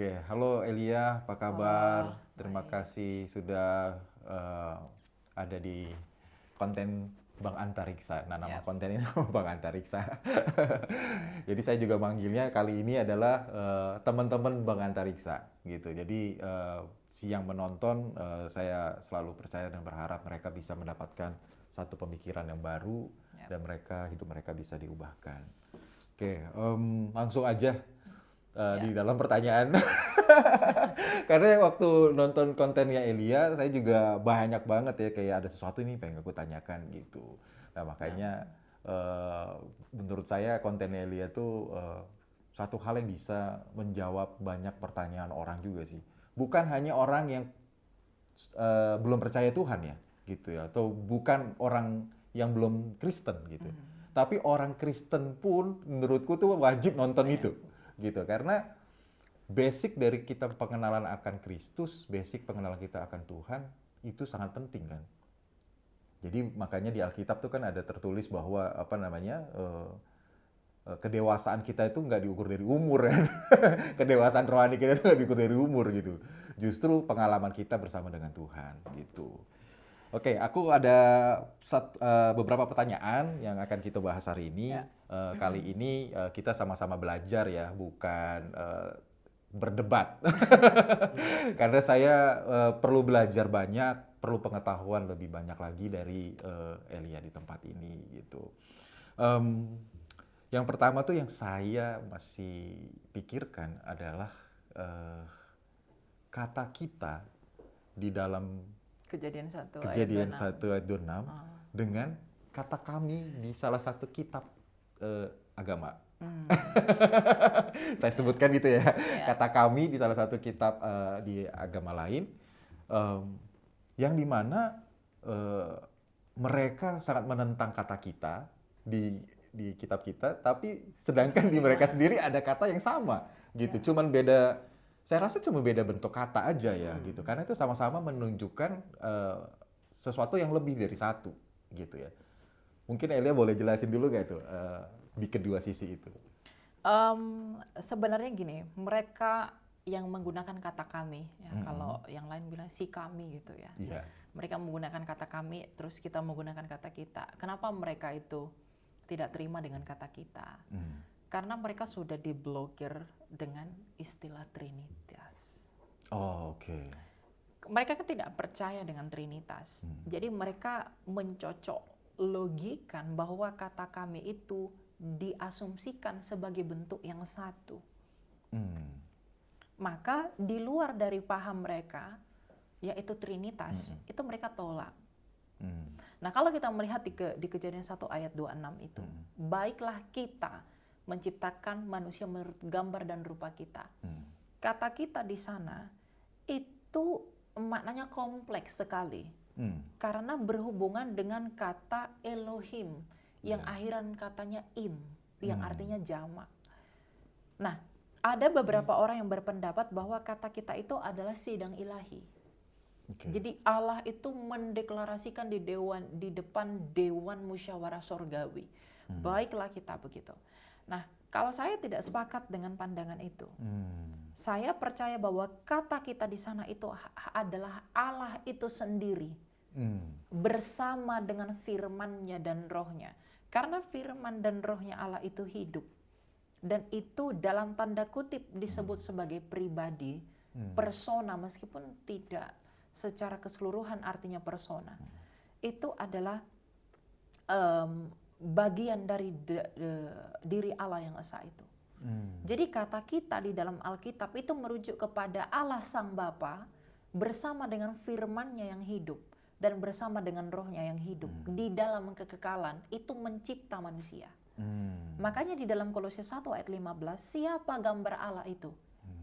Oke, halo Elia, apa Halo, kabar? Terima baik. kasih sudah ada di konten Bang Antariksa. Nah, nama Yap. konten ini Bang Antariksa. Jadi saya juga manggilnya kali ini adalah teman-teman Bang Antariksa gitu. Jadi siang menonton saya selalu percaya dan berharap mereka bisa mendapatkan satu pemikiran yang baru Yap. dan hidup mereka bisa diubahkan. Oke, langsung aja di Ya. dalam pertanyaan. Karena waktu nonton kontennya Elia, saya juga banyak banget ya kayak ada sesuatu nih pengen aku tanyakan gitu. Nah Yap. makanya eh, menurut saya konten Elia tuh satu hal yang bisa menjawab banyak pertanyaan orang juga sih. Bukan hanya orang yang belum percaya Tuhan ya gitu ya, atau bukan orang yang belum Kristen gitu. Tapi orang Kristen pun menurutku tuh wajib nonton Ya. itu gitu karena basic dari kita pengenalan akan Kristus, basic pengenalan kita akan Tuhan itu sangat penting kan. Jadi makanya di Alkitab tuh kan ada tertulis bahwa apa namanya kedewasaan kita itu nggak diukur dari umur kan. Kedewasaan rohani kita itu nggak diukur dari umur gitu. Justru pengalaman kita bersama dengan Tuhan gitu. Oke, aku ada beberapa pertanyaan yang akan kita bahas hari ini. Ya. Kali ini kita sama-sama belajar ya, bukan berdebat. Karena saya perlu belajar banyak, perlu pengetahuan lebih banyak lagi dari Elia di tempat ini gitu. Em, yang pertama tuh yang saya masih pikirkan adalah eh, kata kita di dalam Kejadian 1 ayat Kejadian 26. 1 ayat 26 Oh. dengan kata kami di salah satu kitab agama. Hmm. Saya Ya. sebutkan gitu ya, Ya. kata kami di salah satu kitab di agama lain, em, yang dimana eh, mereka sangat menentang kata kita di kitab kita, tapi sedangkan di mereka Menerima. sendiri ada kata yang sama Ya. gitu, cuman beda. Saya rasa cuma beda bentuk kata aja ya gitu, Hmm. karena itu sama-sama menunjukkan sesuatu yang lebih dari satu gitu ya. Mungkin Elia boleh jelasin dulu gak itu di kedua sisi itu? Sebenarnya gini, mereka yang menggunakan kata kami, ya, Mm-mm. kalau yang lain bilang si kami gitu ya. Iya. Mereka menggunakan kata kami, terus kita menggunakan kata kita. Kenapa mereka itu tidak terima dengan kata kita? Mm. Karena mereka sudah diblokir dengan istilah Trinitas. Oh, oke. Mereka kan tidak percaya dengan Trinitas. Jadi mereka mencocok logikan bahwa kata kami itu diasumsikan sebagai bentuk yang satu. Mm. Maka di luar dari paham mereka, yaitu Trinitas, itu mereka tolak. Mm. Nah, kalau kita melihat di Kejadian 1 ayat 26 itu, baiklah kita menciptakan manusia menurut gambar dan rupa kita. Kata kita di sana itu maknanya kompleks sekali. Mm. Karena berhubungan dengan kata Elohim yang akhiran katanya im, yang artinya jamak. Nah, ada beberapa orang yang berpendapat bahwa kata kita itu adalah sidang ilahi. Oke. Jadi Allah itu mendeklarasikan di depan dewan musyawarah sorgawi. Baiklah kita begitu. Nah, kalau saya tidak sepakat dengan pandangan itu. Saya percaya bahwa kata kita di sana itu adalah Allah itu sendiri bersama dengan firman-Nya dan roh-Nya. Karena firman dan roh-Nya Allah itu hidup. Dan itu dalam tanda kutip disebut sebagai pribadi, persona, meskipun tidak secara keseluruhan artinya persona. Itu adalah bagian dari diri Allah yang esa itu. Jadi kata kita di dalam Alkitab itu merujuk kepada Allah Sang Bapa bersama dengan firman-Nya yang hidup dan bersama dengan roh-Nya yang hidup di dalam kekekalan itu mencipta manusia. Makanya di dalam Kolose 1 ayat 15, siapa gambar Allah itu?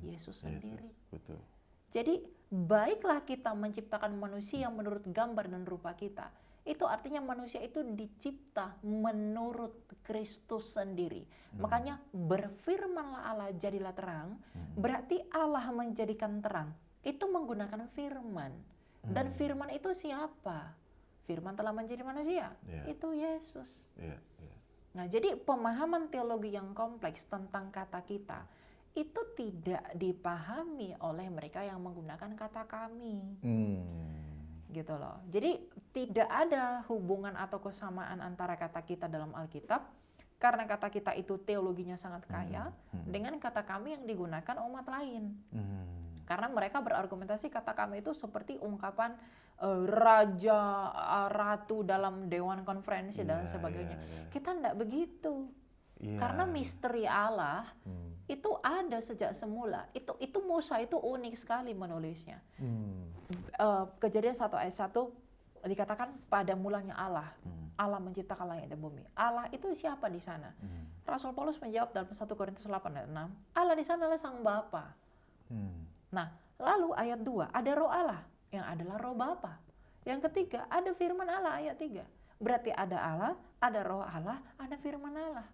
Yesus sendiri. Yesus, betul. Jadi baiklah kita menciptakan manusia menurut gambar dan rupa kita. Itu artinya manusia itu dicipta menurut Kristus sendiri. Makanya berfirmanlah Allah jadilah terang, berarti Allah menjadikan terang. Itu menggunakan firman. Dan firman itu siapa? Firman telah menjadi manusia. Yeah. Itu Yesus. Iya, iya. Nah, jadi pemahaman teologi yang kompleks tentang kata kita itu tidak dipahami oleh mereka yang menggunakan kata kami. Gitu loh. Jadi tidak ada hubungan atau kesamaan antara kata kita dalam Alkitab, karena kata kita itu teologinya sangat kaya, dengan kata kami yang digunakan umat lain. Karena mereka berargumentasi kata kami itu seperti ungkapan raja, ratu dalam dewan konferensi dan sebagainya. Kita tidak begitu. Karena misteri Allah itu ada sejak semula. Itu Musa itu unik sekali menulisnya. Kejadian 1 ayat 1 dikatakan pada mulanya Allah. Allah menciptakan langit dan bumi. Allah itu siapa di sana? Rasul Paulus menjawab dalam 1 Korintus 8 ayat 6, Allah di sana adalah Sang Bapa. Nah, lalu ayat 2 ada Roh Allah yang adalah Roh Bapa. Yang ketiga ada firman Allah ayat 3. Berarti ada Allah, ada Roh Allah, ada firman Allah.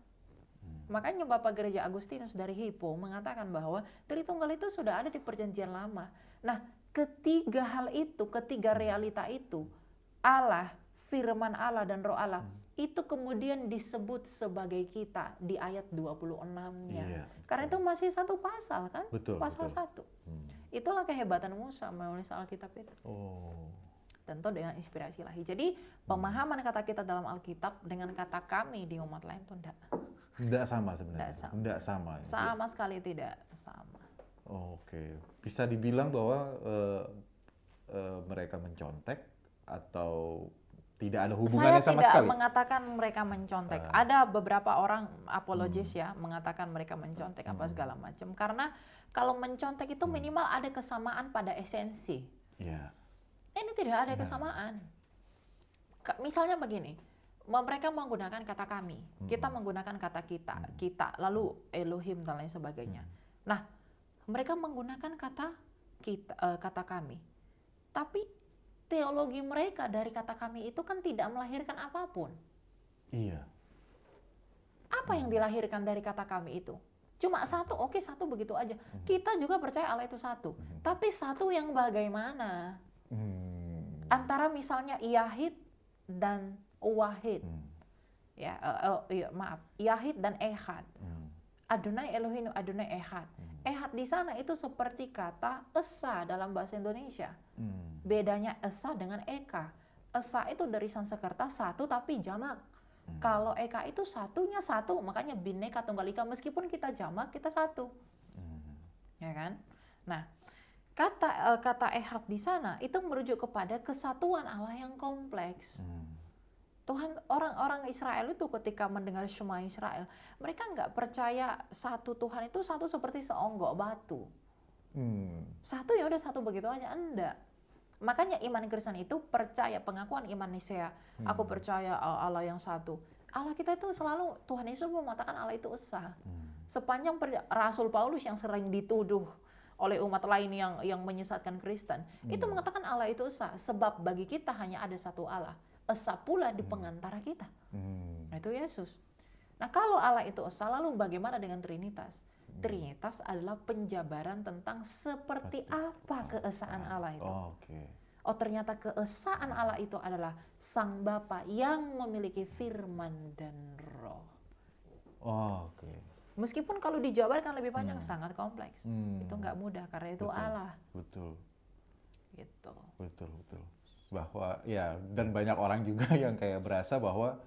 Makanya Bapak Gereja Agustinus dari Hippo mengatakan bahwa Tritunggal itu sudah ada di Perjanjian Lama. Nah, ketiga hal itu, ketiga realita itu, Allah, firman Allah dan Roh Allah, itu kemudian disebut sebagai kita di ayat 26-nya. Karena itu masih satu pasal kan? Pasal 1. Itulah kehebatan Musa menulis Alkitab itu. Tentu dengan inspirasi ilahi. Jadi pemahaman kata kita dalam Alkitab dengan kata kami di umat lain itu tidak sama sebenarnya. Tidak sama. Sama sekali tidak sama. Oke, bisa dibilang bahwa mereka mencontek atau tidak ada hubungannya sama sekali? Saya tidak mengatakan mereka mencontek. Ada beberapa orang apologis ya mengatakan mereka mencontek apa segala macam. Karena kalau mencontek itu minimal ada kesamaan pada esensi. Ini tidak ada kesamaan. Misalnya begini, mereka menggunakan kata kami, kita menggunakan kata kita, lalu Elohim dan lain sebagainya. Nah, mereka menggunakan kata kita, kata kami. Tapi teologi mereka dari kata kami itu kan tidak melahirkan apapun. Apa yang dilahirkan dari kata kami itu? Cuma satu, oke, satu begitu aja. Kita juga percaya Allah itu satu. Tapi satu yang bagaimana? Antara misalnya Yahid dan Wahid. Yahid dan Ehad. Adonai Elohim, Adonai Ehad. Ehad di sana itu seperti kata Esa dalam bahasa Indonesia. Bedanya Esa dengan Eka. Esa itu dari Sanskerta satu tapi jamak. Kalau Eka itu satunya satu, makanya Bhinneka Tunggal Ika, meskipun kita jamak, kita satu. Ya kan? Nah, kata Ehad di sana itu merujuk kepada kesatuan Allah yang kompleks. Tuhan, orang-orang Israel itu ketika mendengar Shema Israel, mereka nggak percaya satu Tuhan itu satu seperti seonggok batu. Satu ya udah satu begitu aja, enggak. Makanya iman Kristen itu percaya pengakuan iman Nisea. Aku percaya Allah yang satu. Allah kita itu selalu, Tuhan Yesus mengatakan Allah itu esa. Sepanjang Rasul Paulus yang sering dituduh oleh umat lain yang menyesatkan Kristen, itu mengatakan Allah itu esa. Sebab bagi kita hanya ada satu Allah. Esa pula di pengantara kita. Nah, itu Yesus. Nah, kalau Allah itu esa, lalu bagaimana dengan Trinitas? Trinitas adalah penjabaran tentang seperti apa keesaan Allah itu. Oh, ternyata keesaan Allah itu adalah Sang Bapa yang memiliki firman dan roh. Meskipun kalau dijabarkan lebih panjang sangat kompleks. Itu nggak mudah karena itu Allah. Betul. Gitu. Betul. Bahwa ya, dan banyak orang juga yang kayak berasa bahwa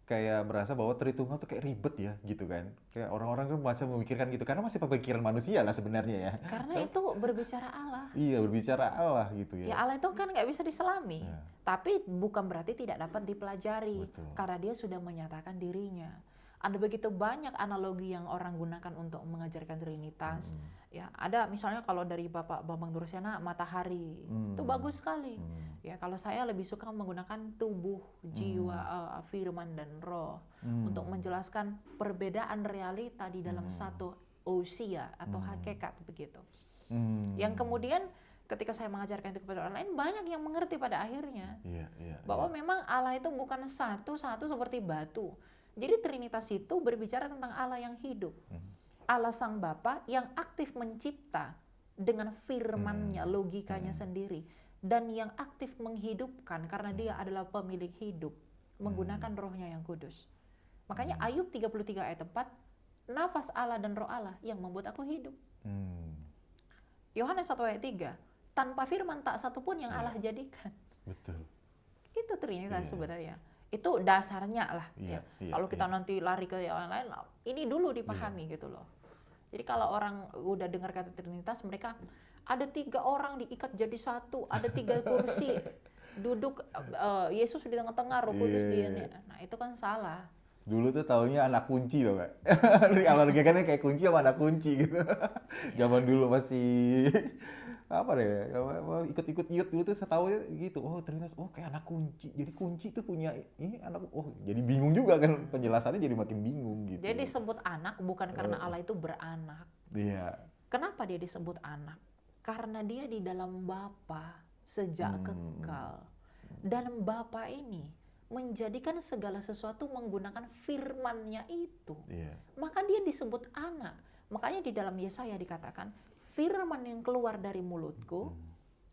kayak berasa bahwa Tritunggal tuh kayak ribet ya gitu kan. Kayak orang-orang kan masih memikirkan gitu karena masih pemikiran manusia lah sebenarnya ya. Karena itu berbicara Allah. Iya, berbicara Allah gitu ya. Ya Allah itu kan nggak bisa diselami. Tapi bukan berarti tidak dapat dipelajari. Karena dia sudah menyatakan dirinya. Ada begitu banyak analogi yang orang gunakan untuk mengajarkan Trinitas. Ya, ada misalnya kalau dari Bapak Bambang Dursena matahari. Itu bagus sekali. Ya, kalau saya lebih suka menggunakan tubuh, jiwa, firman dan roh untuk menjelaskan perbedaan realita di dalam satu ousia atau hakikat begitu. Yang kemudian ketika saya mengajarkan itu kepada orang lain, banyak yang mengerti pada akhirnya bahwa memang Allah itu bukan satu seperti batu. Jadi Trinitas itu berbicara tentang Allah yang hidup. Allah Sang Bapa yang aktif mencipta dengan firman-Nya, logikanya sendiri. Dan yang aktif menghidupkan karena dia adalah pemilik hidup. Menggunakan rohnya yang kudus. Makanya Ayub 33 ayat 4, nafas Allah dan roh Allah yang membuat aku hidup. Yohanes 1 ayat 3, tanpa firman tak satu pun yang Allah jadikan. Betul. Itu ternyata sebenarnya. Itu dasarnya lah. Kalau kita nanti lari ke yang lain, ini dulu dipahami gitu loh. Jadi kalau orang udah dengar kata Trinitas, mereka ada 3 orang diikat jadi satu, ada 3 kursi, duduk Yesus di tengah-tengah, Roh Kudus di ini. Nah itu kan salah. Dulu tuh taunya anak kunci loh Kak. Kalau kan kayak kunci sama anak kunci gitu. Zaman dulu masih apa deh, ikut-ikut iut dulu tuh setahu gitu. Oh ternyata kayak anak kunci. Jadi kunci tuh punya ini anak. Jadi bingung juga kan, penjelasannya jadi makin bingung gitu. Jadi disebut anak bukan karena Allah itu beranak. Iya. Kenapa dia disebut anak? Karena dia di dalam Bapa sejak kekal. Dan Bapa ini menjadikan segala sesuatu menggunakan firman-Nya itu. Maka dia disebut anak. Makanya di dalam Yesaya dikatakan, firman yang keluar dari mulutku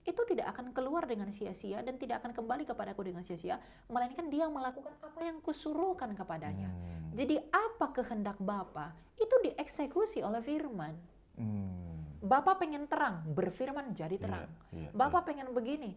itu tidak akan keluar dengan sia-sia dan tidak akan kembali kepadaku dengan sia-sia, melainkan dia melakukan apa yang kusuruhkan kepadanya. Jadi apa kehendak Bapa itu dieksekusi oleh firman. Bapa pengen terang, berfirman jadi terang. Bapa pengen begini,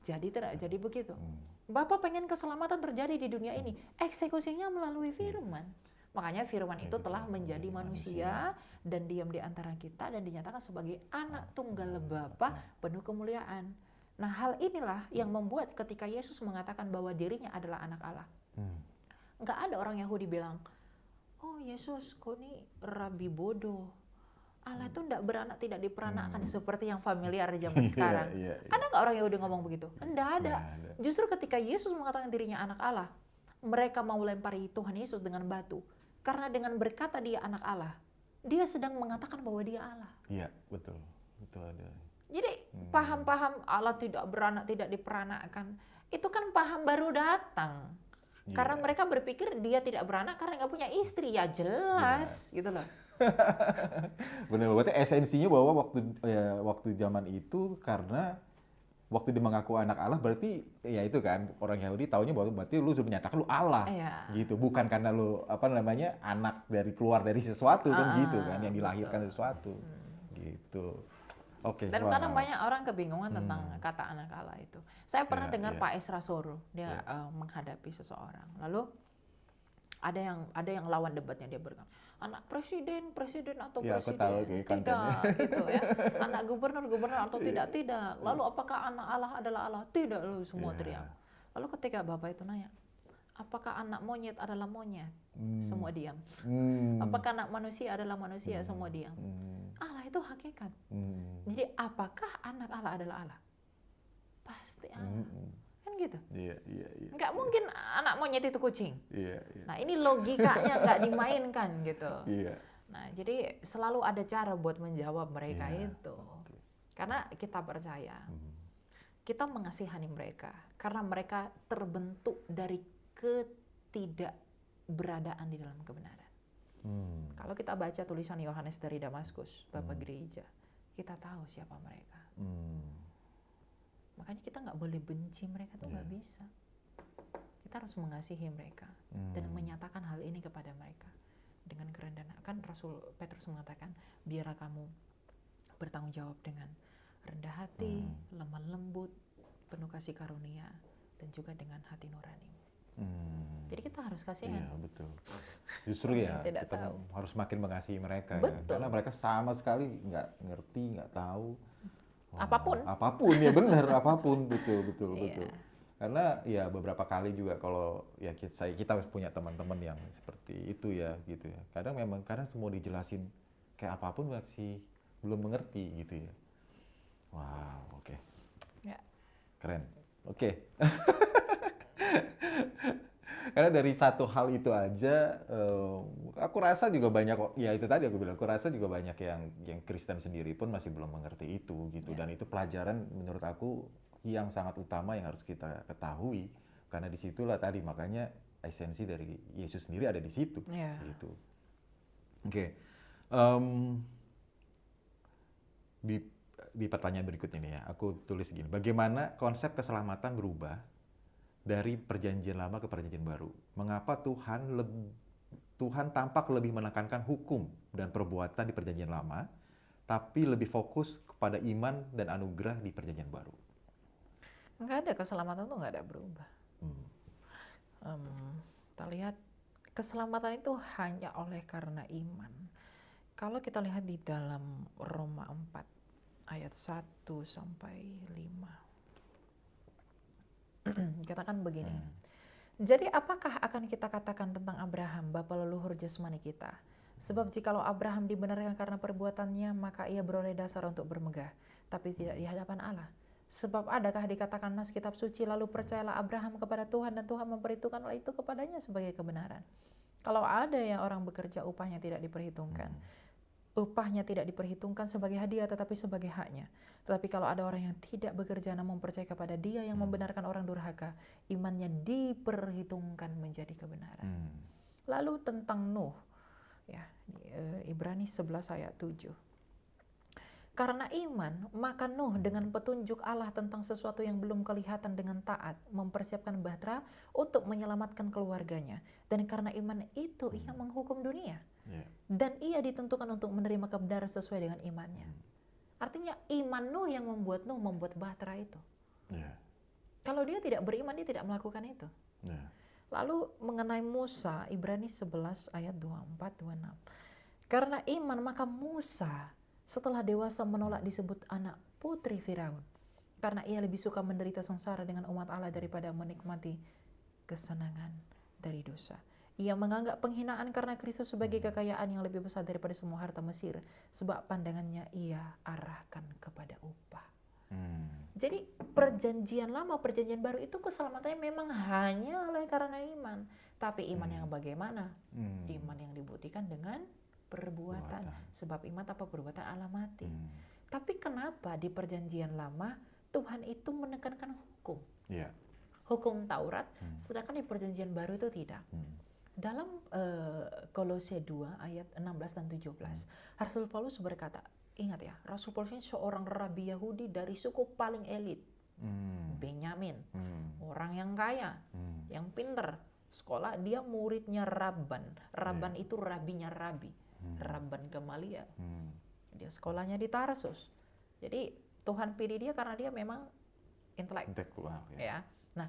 jadi terang, jadi begitu. Bapa pengen keselamatan terjadi di dunia ini, eksekusinya melalui firman. Makanya firman itu telah menjadi manusia dan diam di antara kita dan dinyatakan sebagai anak tunggal Bapa penuh kemuliaan. Nah, hal inilah yang membuat ketika Yesus mengatakan bahwa dirinya adalah anak Allah. Nggak ada orang Yahudi bilang, oh Yesus kok ini rabi bodoh. Allah itu tidak beranak, tidak diperanakkan seperti yang familiar di zaman sekarang. Ada nggak orang Yahudi ngomong begitu? Tidak ada. Justru ketika Yesus mengatakan dirinya anak Allah, mereka mau lempari Tuhan Yesus dengan batu. Karena dengan berkata dia anak Allah, dia sedang mengatakan bahwa dia Allah. Iya, betul. Betul ada. Jadi paham-paham Allah tidak beranak, tidak diperanakkan, itu kan paham baru datang. Karena mereka berpikir dia tidak beranak karena nggak punya istri. Ya jelas, gitu loh. Benar, berarti esensinya bahwa waktu zaman itu karena waktu dia mengaku anak Allah berarti ya itu kan orang Yahudi taunya bahwa berarti lu sudah menyatakan lu Allah gitu, bukan karena lu anak dari keluar dari sesuatu kan gitu kan, yang dilahirkan dari sesuatu gitu. Oke. Dan kadang banyak orang kebingungan tentang kata anak Allah itu. Saya pernah dengar Pak Esra Soro dia menghadapi seseorang, lalu ada yang lawan debatnya, dia berkata anak presiden atau presiden tidak gitu ya, anak gubernur atau tidak. Lalu apakah anak Allah adalah Allah? Tidak, lalu semua teriak. Lalu ketika Bapak itu nanya, apakah anak monyet adalah monyet? Semua diam. Apakah anak manusia adalah manusia? Semua diam. Allah itu hakikat. Jadi apakah anak Allah adalah Allah? Pasti Allah. Kan gitu. Nggak mungkin anak monyet itu kucing. Nah ini logikanya nggak dimainkan gitu. Nah jadi selalu ada cara buat menjawab mereka itu. Karena kita percaya, kita mengasihani mereka karena mereka terbentuk dari ketidakberadaan di dalam kebenaran. Kalau kita baca tulisan Yohanes dari Damaskus, Bapak Gereja, kita tahu siapa mereka. Makanya kita nggak boleh benci mereka, tuh nggak bisa. Kita harus mengasihi mereka dan menyatakan hal ini kepada mereka dengan kerendahan. Kan Rasul Petrus mengatakan, biarlah kamu bertanggung jawab dengan rendah hati, lemah lembut, penuh kasih karunia, dan juga dengan hati nurani. Jadi kita harus kasihan. Iya betul. Justru ya kita harus makin mengasihi mereka ya, karena mereka sama sekali nggak ngerti, nggak tahu. Apapun ya benar, apapun betul. Karena ya beberapa kali juga kalau ya kita punya teman-teman yang seperti itu ya gitu ya. Kadang semua dijelasin kayak apapun masih belum mengerti gitu ya. Wow, oke. Ya. Keren. Oke. Karena dari satu hal itu aja, aku rasa juga banyak, ya itu tadi aku bilang, aku rasa juga banyak yang Kristen sendiri pun masih belum mengerti itu gitu. Dan itu pelajaran menurut aku yang sangat utama yang harus kita ketahui. Karena disitulah tadi makanya esensi dari Yesus sendiri ada di situ. Gitu. Oke. Di pertanyaan berikutnya nih ya, aku tulis gini, bagaimana konsep keselamatan berubah dari perjanjian lama ke perjanjian baru? Mengapa Tuhan Tuhan tampak lebih menekankan hukum dan perbuatan di Perjanjian Lama, tapi lebih fokus kepada iman dan anugerah di Perjanjian Baru. Nggak ada, keselamatan tuh nggak ada berubah. Kita lihat keselamatan itu hanya oleh karena iman. Kalau kita lihat di dalam Roma 4 ayat 1 sampai 5. Katakan begini. Jadi apakah akan kita katakan tentang Abraham, bapa leluhur jasmani kita? Sebab jikalau Abraham dibenarkan karena perbuatannya, maka ia beroleh dasar untuk bermegah, tapi tidak di hadapan Allah. Sebab adakah dikatakan nas kitab suci, lalu percayalah Abraham kepada Tuhan dan Tuhan memperhitungkanlah itu kepadanya sebagai kebenaran. Kalau ada yang orang bekerja upahnya tidak diperhitungkan. Upahnya tidak diperhitungkan sebagai hadiah tetapi sebagai haknya. Tetapi kalau ada orang yang tidak bekerja namun percaya kepada Dia yang membenarkan orang durhaka, imannya diperhitungkan menjadi kebenaran. Lalu tentang Nuh, ya, Ibrani 11 ayat 7. Karena iman, maka Nuh dengan petunjuk Allah tentang sesuatu yang belum kelihatan dengan taat mempersiapkan bahtera untuk menyelamatkan keluarganya. Dan karena iman itu ia menghukum dunia. Dan ia ditentukan untuk menerima kebenaran sesuai dengan imannya. Artinya iman Nuh yang membuat Nuh membuat bahtera itu. Kalau dia tidak beriman, dia tidak melakukan itu. Lalu mengenai Musa, Ibrani 11 ayat 24-26. Karena iman maka Musa setelah dewasa menolak disebut anak putri Firaun. Karena ia lebih suka menderita sengsara dengan umat Allah daripada menikmati kesenangan dari dosa. Ia menganggap penghinaan karena Kristus sebagai kekayaan yang lebih besar daripada semua harta Mesir. Sebab pandangannya ia arahkan kepada upah. Jadi perjanjian lama, perjanjian baru itu keselamatannya memang hanya oleh karena iman. Tapi iman yang bagaimana? Iman yang dibuktikan dengan perbuatan. Sebab iman apa perbuatan alamati. Tapi kenapa di perjanjian lama Tuhan itu menekankan hukum? Hukum Taurat, sedangkan di perjanjian baru itu tidak. Dalam Kolose 2 ayat 16 dan 17, Rasul Paulus berkata, ingat ya, Rasul Paulus ini seorang rabi Yahudi dari suku paling elit, Benyamin, orang yang kaya, yang pinter, sekolah, dia muridnya Rabban. Rabban itu rabinya rabi, Rabban Gamaliel. Dia sekolahnya di Tarsus. Jadi Tuhan pilih dia karena dia memang intelektual. Ya. Nah,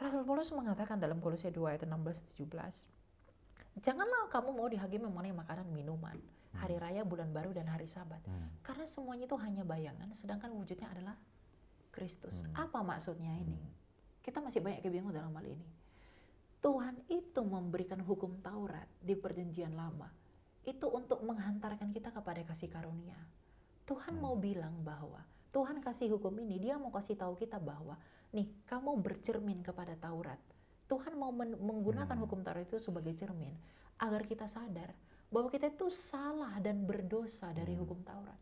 Rasul Paulus mengatakan dalam Kolose 2 ayat 16-17, janganlah kamu mau dihakimi mengenai makanan minuman, hari raya, bulan baru, dan hari sabat. Karena semuanya itu hanya bayangan, sedangkan wujudnya adalah Kristus. Apa maksudnya ini? Kita masih banyak kebingungan dalam hal ini. Tuhan itu memberikan hukum Taurat di perjanjian lama. Itu untuk menghantarkan kita kepada kasih karunia. Tuhan mau bilang bahwa Tuhan kasih hukum ini, dia mau kasih tahu kita bahwa nih, kamu bercermin kepada Taurat. Tuhan mau menggunakan hukum Taurat itu sebagai cermin agar kita sadar bahwa kita itu salah dan berdosa dari hukum Taurat.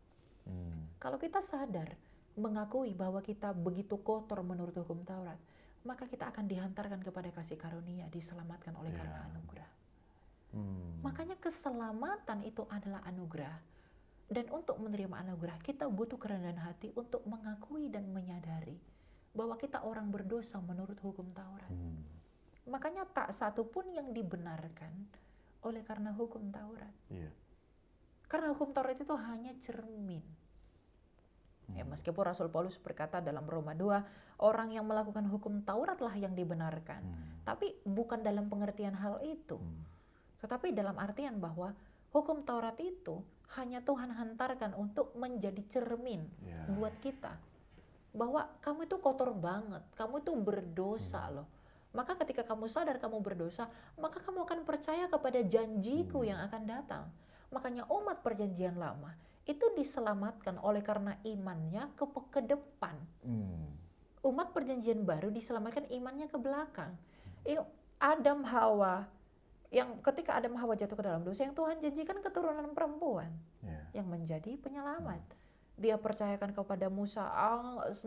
Kalau kita sadar mengakui bahwa kita begitu kotor menurut hukum Taurat, maka kita akan dihantarkan kepada kasih karunia, diselamatkan oleh karena anugerah. Makanya keselamatan itu adalah anugerah. Dan untuk menerima anugerah, kita butuh kerendahan hati untuk mengakui dan menyadari bahwa kita orang berdosa menurut hukum Taurat. Makanya tak satu pun yang dibenarkan oleh karena hukum Taurat. Karena hukum Taurat itu hanya cermin. Ya, meskipun Rasul Paulus berkata dalam Roma 2, orang yang melakukan hukum Tauratlah yang dibenarkan. Tapi bukan dalam pengertian hal itu. Tetapi dalam artian bahwa hukum Taurat itu hanya Tuhan hantarkan untuk menjadi cermin buat kita. Bahwa kamu itu kotor banget, kamu itu berdosa loh. Maka ketika kamu sadar kamu berdosa, maka kamu akan percaya kepada janjiku yang akan datang. Makanya umat perjanjian lama itu diselamatkan oleh karena imannya ke depan. Umat perjanjian baru diselamatkan imannya ke belakang. Adam Hawa, yang ketika Adam Hawa jatuh ke dalam dosa, yang Tuhan janjikan keturunan perempuan yang menjadi penyelamat. Dia percayakan kepada Musa,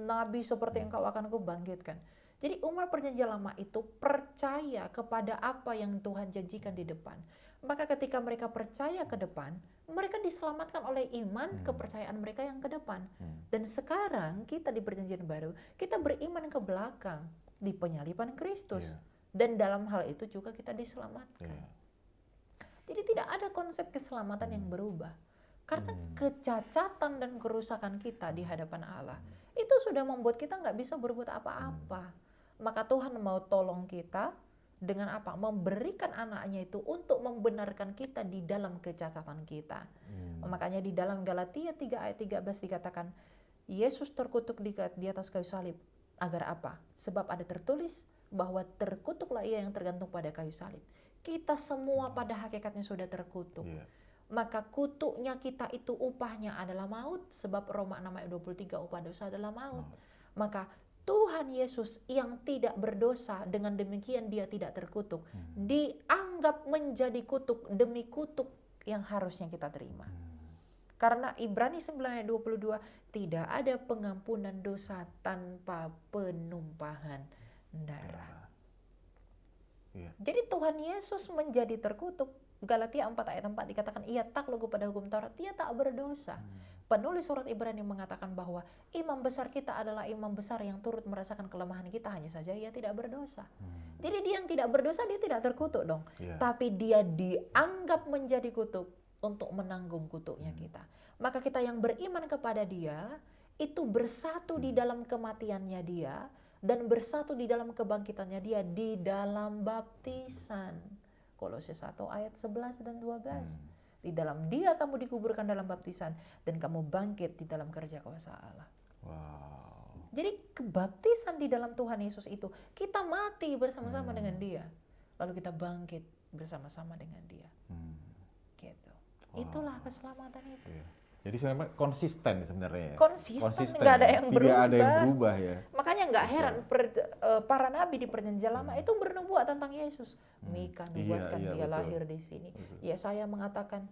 nabi seperti engkau akan kubangkitkan. Jadi umat perjanjian lama itu percaya kepada apa yang Tuhan janjikan di depan. Maka ketika mereka percaya ke depan, mereka diselamatkan oleh iman kepercayaan mereka yang ke depan. Dan sekarang kita di perjanjian baru, kita beriman ke belakang di penyaliban Kristus. Dan dalam hal itu juga kita diselamatkan. Jadi tidak ada konsep keselamatan yang berubah. Karena kecacatan dan kerusakan kita di hadapan Allah itu sudah membuat kita nggak bisa berbuat apa-apa. Maka Tuhan mau tolong kita dengan apa? Memberikan anaknya itu untuk membenarkan kita di dalam kecacatan kita. Makanya di dalam Galatia 3 ayat 13 dikatakan, Yesus terkutuk di atas kayu salib. Agar apa? Sebab ada tertulis bahwa terkutuklah ia yang tergantung pada kayu salib. Kita semua pada hakikatnya sudah terkutuk. Maka kutuknya kita itu upahnya adalah maut. Sebab Roma 6 ayat 23 upah dosa adalah maut. Maka Tuhan Yesus yang tidak berdosa, dengan demikian dia tidak terkutuk, dianggap menjadi kutuk demi kutuk yang harusnya kita terima. Karena Ibrani 9 ayat 22, tidak ada pengampunan dosa tanpa penumpahan darah. Jadi Tuhan Yesus menjadi terkutuk. Galatia 4 ayat 4 dikatakan, ia takluk kepada hukum Taurat, dia tak berdosa. Penulis surat Ibrani mengatakan bahwa imam besar kita adalah imam besar yang turut merasakan kelemahan kita, hanya saja ia tidak berdosa. Jadi dia yang tidak berdosa, dia tidak terkutuk dong. Tapi dia dianggap menjadi kutuk untuk menanggung kutuknya kita. Maka kita yang beriman kepada dia, itu bersatu di dalam kematiannya dia, dan bersatu di dalam kebangkitannya dia di dalam baptisan. Kolose 1 ayat 11 dan 12. Di dalam dia kamu dikuburkan dalam baptisan, dan kamu bangkit di dalam kerja kuasa Allah. Jadi kebaptisan di dalam Tuhan Yesus itu, kita mati bersama-sama dengan dia, lalu kita bangkit bersama-sama dengan dia. Gitu. Itulah keselamatan itu. Jadi sebenarnya konsisten sebenarnya. Konsisten, nggak ada yang berubah. Tidak ada yang berubah ya. Makanya nggak heran para nabi di perjanjian lama itu bernubuat tentang Yesus. Mika nubuatkan dia lahir di sini. Yesaya mengatakan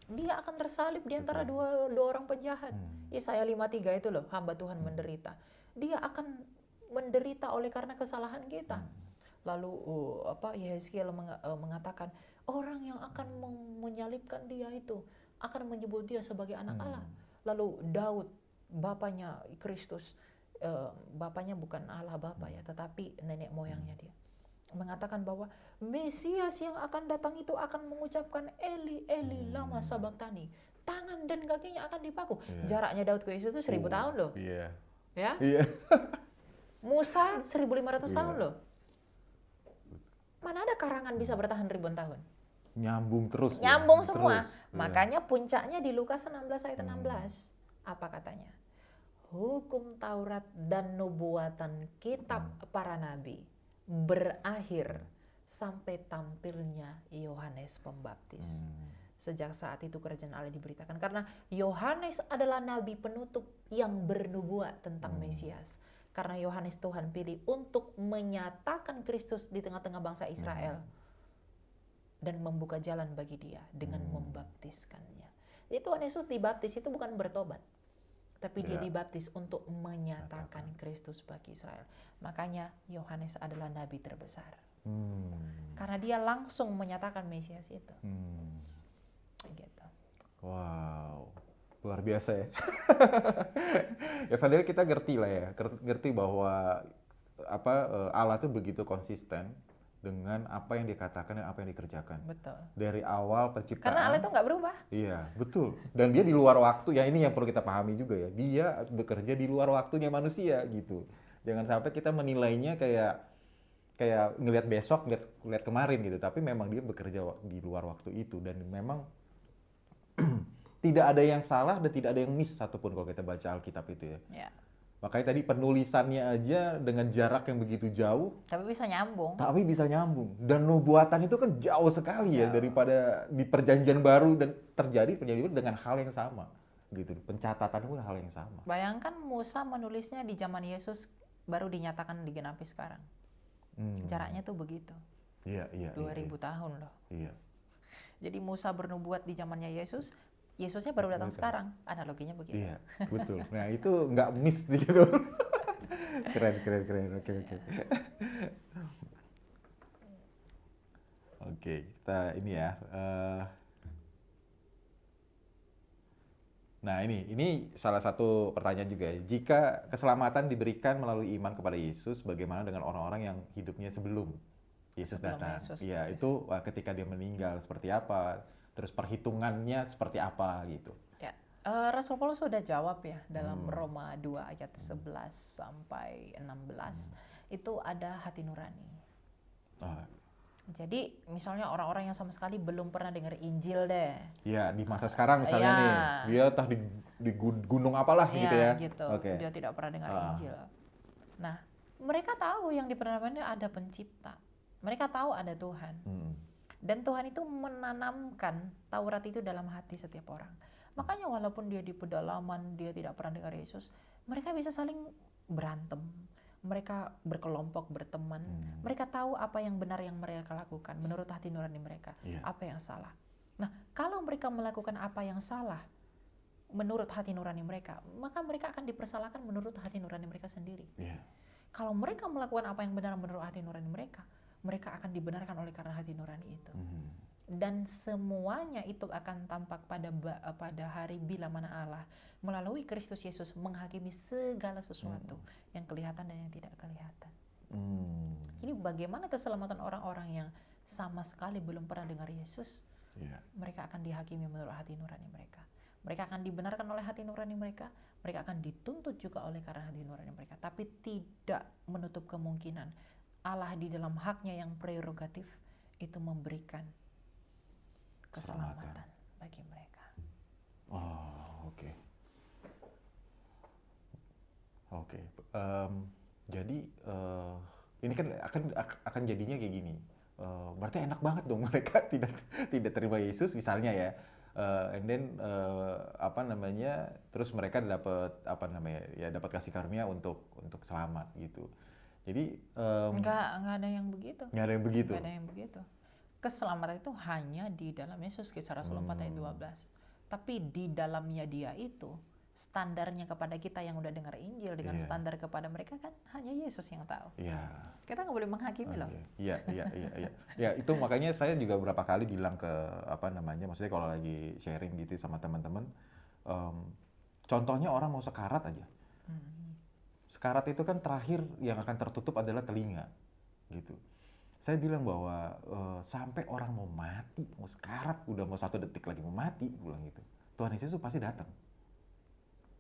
dia akan tersalib di antara dua orang penjahat. Yesaya 5:3 itu loh, hamba Tuhan menderita. Dia akan menderita oleh karena kesalahan kita. Lalu Yeskiel mengatakan orang yang akan menyalibkan dia itu akan menyebut dia sebagai anak Allah. Lalu Daud, bapaknya Kristus, bapaknya bukan Allah Bapa ya, tetapi nenek moyangnya dia, mengatakan bahwa Mesias yang akan datang itu akan mengucapkan Eli Eli lama sabachthani. Tangan dan kakinya akan dipaku. Jaraknya Daud ke Yesus itu 1000 tahun loh. Ya? Musa 1500 tahun loh. Mana ada karangan bisa bertahan ribuan tahun? Nyambung terus. Nyambung semua. Makanya puncaknya di Lukas 16 ayat 16. Apa katanya? Hukum Taurat dan nubuatan kitab para nabi berakhir sampai tampilnya Yohanes Pembaptis. Sejak saat itu kerajaan Allah diberitakan, karena Yohanes adalah nabi penutup yang bernubuat tentang Mesias. Karena Yohanes Tuhan pilih untuk menyatakan Kristus di tengah-tengah bangsa Israel dan membuka jalan bagi dia dengan membaptiskannya. Jadi Tuhan Yesus dibaptis itu bukan bertobat, tapi dia dibaptis untuk menyatakan Kristus bagi Israel. Makanya Yohanes adalah nabi terbesar. Karena dia langsung menyatakan Mesias itu. Gitu. Wow, luar biasa ya. Ya padahal kita ngerti lah ya, ngerti bahwa Allah itu begitu konsisten dengan apa yang dikatakan dan apa yang dikerjakan. Betul. Dari awal penciptaan. Karena Allah itu nggak berubah. Iya, betul. Dan dia di luar waktu, ya ini yang perlu kita pahami juga ya. Dia bekerja di luar waktunya manusia gitu. Jangan sampai kita menilainya kayak ngelihat besok, ngelihat kemarin gitu. Tapi memang dia bekerja di luar waktu itu. Dan memang tidak ada yang salah dan tidak ada yang miss satupun kalau kita baca Alkitab itu ya. Ya. Makanya tadi penulisannya aja dengan jarak yang begitu jauh. Tapi bisa nyambung. Dan nubuatan itu kan jauh sekali ya daripada di perjanjian baru, dan terjadi perjanjian baru dengan hal yang sama. Gitu. Pencatatan pun hal yang sama. Bayangkan Musa menulisnya di zaman Yesus, baru dinyatakan digenapi sekarang. Jaraknya tuh begitu. Iya. 2000 tahun loh. Iya. Jadi Musa bernubuat di zamannya Yesus, Yesusnya baru datang sekarang. Analoginya begitu. Iya, betul. Nah itu nggak miss gitu. Keren. Oke, kita ini ya. Nah ini salah satu pertanyaan juga ya. Jika keselamatan diberikan melalui iman kepada Yesus, bagaimana dengan orang-orang yang hidupnya sebelum Yesus Sebelum datang. Yesus Iya, tulis. itu ketika dia meninggal seperti apa, terus perhitungannya seperti apa gitu. Ya, Rasul Paulus sudah jawab ya dalam Roma 2 ayat 11 sampai 16 itu ada hati nurani. Ah, Jadi misalnya orang-orang yang sama sekali belum pernah dengar Injil deh. ya di masa sekarang misalnya Ya. nih, dia entah di gunung apalah gitu ya. Gitu. Oke. Dia tidak pernah dengar Ah. Injil. Nah, mereka tahu yang di pedalaman itu ada pencipta. Mereka tahu ada Tuhan. Dan Tuhan itu menanamkan Taurat itu dalam hati setiap orang. Makanya walaupun dia di pedalaman, dia tidak pernah dengar Yesus, mereka bisa saling berantem. Mereka berkelompok, berteman. Mereka tahu apa yang benar yang mereka lakukan menurut hati nurani mereka. Iya. Apa yang salah. Nah, kalau mereka melakukan apa yang salah menurut hati nurani mereka, maka mereka akan dipersalahkan menurut hati nurani mereka sendiri. Iya. Kalau mereka melakukan apa yang benar menurut hati nurani mereka, mereka akan dibenarkan oleh karena hati nurani itu. Dan semuanya itu akan tampak pada hari bila mana Allah melalui Kristus Yesus menghakimi segala sesuatu yang kelihatan dan yang tidak kelihatan. Ini bagaimana keselamatan orang-orang yang sama sekali belum pernah dengar Yesus, mereka akan dihakimi menurut hati nurani mereka. Mereka akan dibenarkan oleh hati nurani mereka, mereka akan dituntut juga oleh karena hati nurani mereka. Tapi tidak menutup kemungkinan Allah di dalam haknya yang prerogatif itu memberikan keselamatan bagi mereka. Oh, oke. Oke. Jadi ini kan akan jadinya kayak gini. Berarti enak banget dong mereka tidak terima Yesus misalnya ya. And then terus mereka dapat dapat kasih karunia untuk selamat gitu. Jadi Enggak ada yang begitu. nggak ada yang begitu. Enggak ada yang begitu. Keselamatan itu hanya di dalam Yesus, Kisah Rasul 4 ayat 12. Tapi di dalamnya dia itu standarnya kepada kita yang udah dengar Injil dengan standar kepada mereka kan hanya Yesus yang tahu. Iya. Kita nggak boleh menghakimi loh. Iya. Ya itu makanya saya juga beberapa kali bilang ke maksudnya kalau lagi sharing gitu sama teman-teman, contohnya orang mau sekarat aja. Sekarat itu kan terakhir yang akan tertutup adalah telinga, gitu. Saya bilang bahwa sampai orang mau mati, mau sekarat, udah mau 1 detik lagi mau mati, bilang gitu. Tuhan Yesus pasti datang,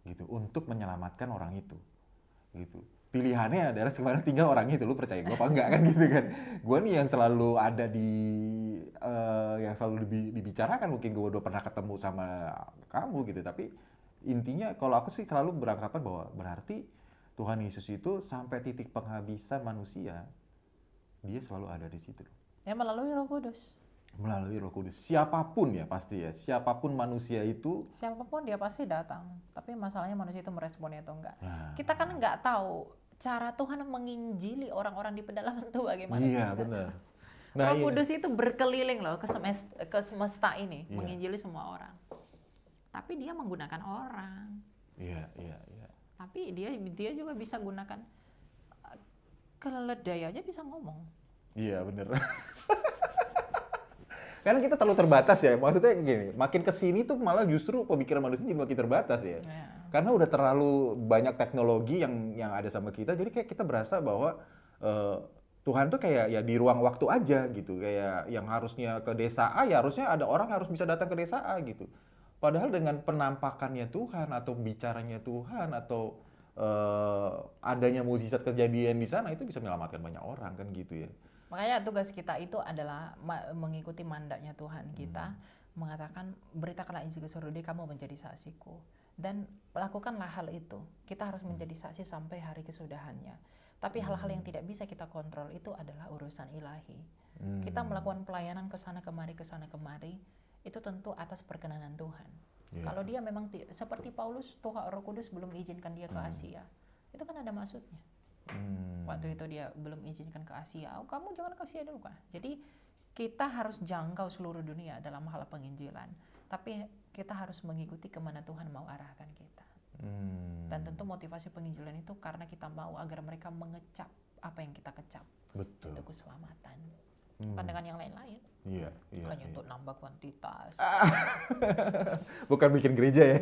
gitu, untuk menyelamatkan orang itu, gitu. Pilihannya adalah sebenarnya tinggal orang itu, lu percaya gue apa enggak kan gitu kan. Gue nih yang selalu ada yang selalu dibicarakan, mungkin gue udah pernah ketemu sama kamu gitu, tapi intinya kalau aku sih selalu beranggapan bahwa berarti Tuhan Yesus itu sampai titik penghabisan manusia, dia selalu ada di situ. Ya melalui Roh Kudus. Melalui Roh Kudus. Siapapun ya pasti ya, siapapun manusia itu. Siapapun dia pasti datang. Tapi masalahnya manusia itu meresponnya atau enggak. Nah, Kita kan enggak tahu cara Tuhan menginjili orang-orang di pedalaman itu bagaimana. Iya benar. Nah, Roh Kudus itu berkeliling loh ke semesta ini, Iya. menginjili semua orang. Tapi dia menggunakan orang. Iya. Tapi dia juga bisa gunakan keledai aja bisa ngomong. Iya benar. Karena kita terlalu terbatas ya, maksudnya gini, makin kesini tuh malah justru pemikiran manusia jadi makin terbatas ya. Karena udah terlalu banyak teknologi yang ada sama kita, jadi kayak kita berasa bahwa Tuhan tuh kayak ya di ruang waktu aja gitu, kayak yang harusnya ke desa A ya harusnya ada orang harus bisa datang ke desa A gitu. Padahal dengan penampakannya Tuhan atau bicaranya Tuhan atau adanya mukjizat kejadian di sana itu bisa menyelamatkan banyak orang kan gitu ya. Makanya tugas kita itu adalah mengikuti mandatnya Tuhan kita, mengatakan beritakanlah Injil ke seluruh dunia, kamu menjadi saksiku. Dan lakukanlah hal itu. Kita harus menjadi saksi sampai hari kesudahannya. Tapi hal-hal yang tidak bisa kita kontrol itu adalah urusan ilahi. Kita melakukan pelayanan ke sana kemari, itu tentu atas perkenanan Tuhan. Kalau dia memang seperti Paulus, Tuhan Roh Kudus belum izinkan dia ke Asia. Itu kan ada maksudnya. Waktu itu dia belum izinkan ke Asia. Oh, kamu jangan ke Asia dulu kan. Jadi kita harus jangkau seluruh dunia dalam hal penginjilan. Tapi kita harus mengikuti kemana Tuhan mau arahkan kita. Dan tentu motivasi penginjilan itu karena kita mau agar mereka mengecap apa yang kita kecap. Betul. Untuk keselamatan. Bukan dengan yang lain-lain. Iya. Hanya untuk nambah kuantitas. Bukan bikin gereja ya.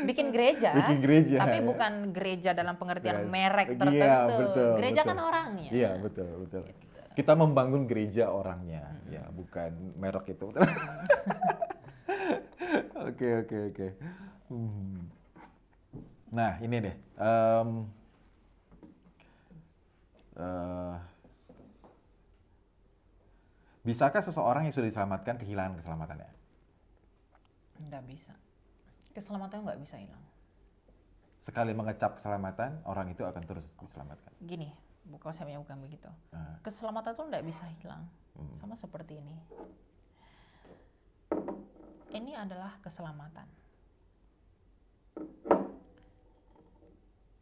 bikin gereja, Bikin gereja. tapi bukan gereja dalam pengertian Ya. merek Iya, tertentu. betul, Gereja betul. kan orangnya. Iya, betul, betul. Kita membangun gereja orangnya, ya, bukan merek itu. Oke, oke, oke. Nah, ini deh. Eh, bisakah seseorang yang sudah diselamatkan kehilangan keselamatannya? Nggak bisa. Keselamatan nggak bisa hilang. Sekali mengecap keselamatan, orang itu akan terus diselamatkan. Gini, konsepnya bukan begitu. Ah. Keselamatan itu nggak bisa hilang. Sama seperti ini. Ini adalah keselamatan.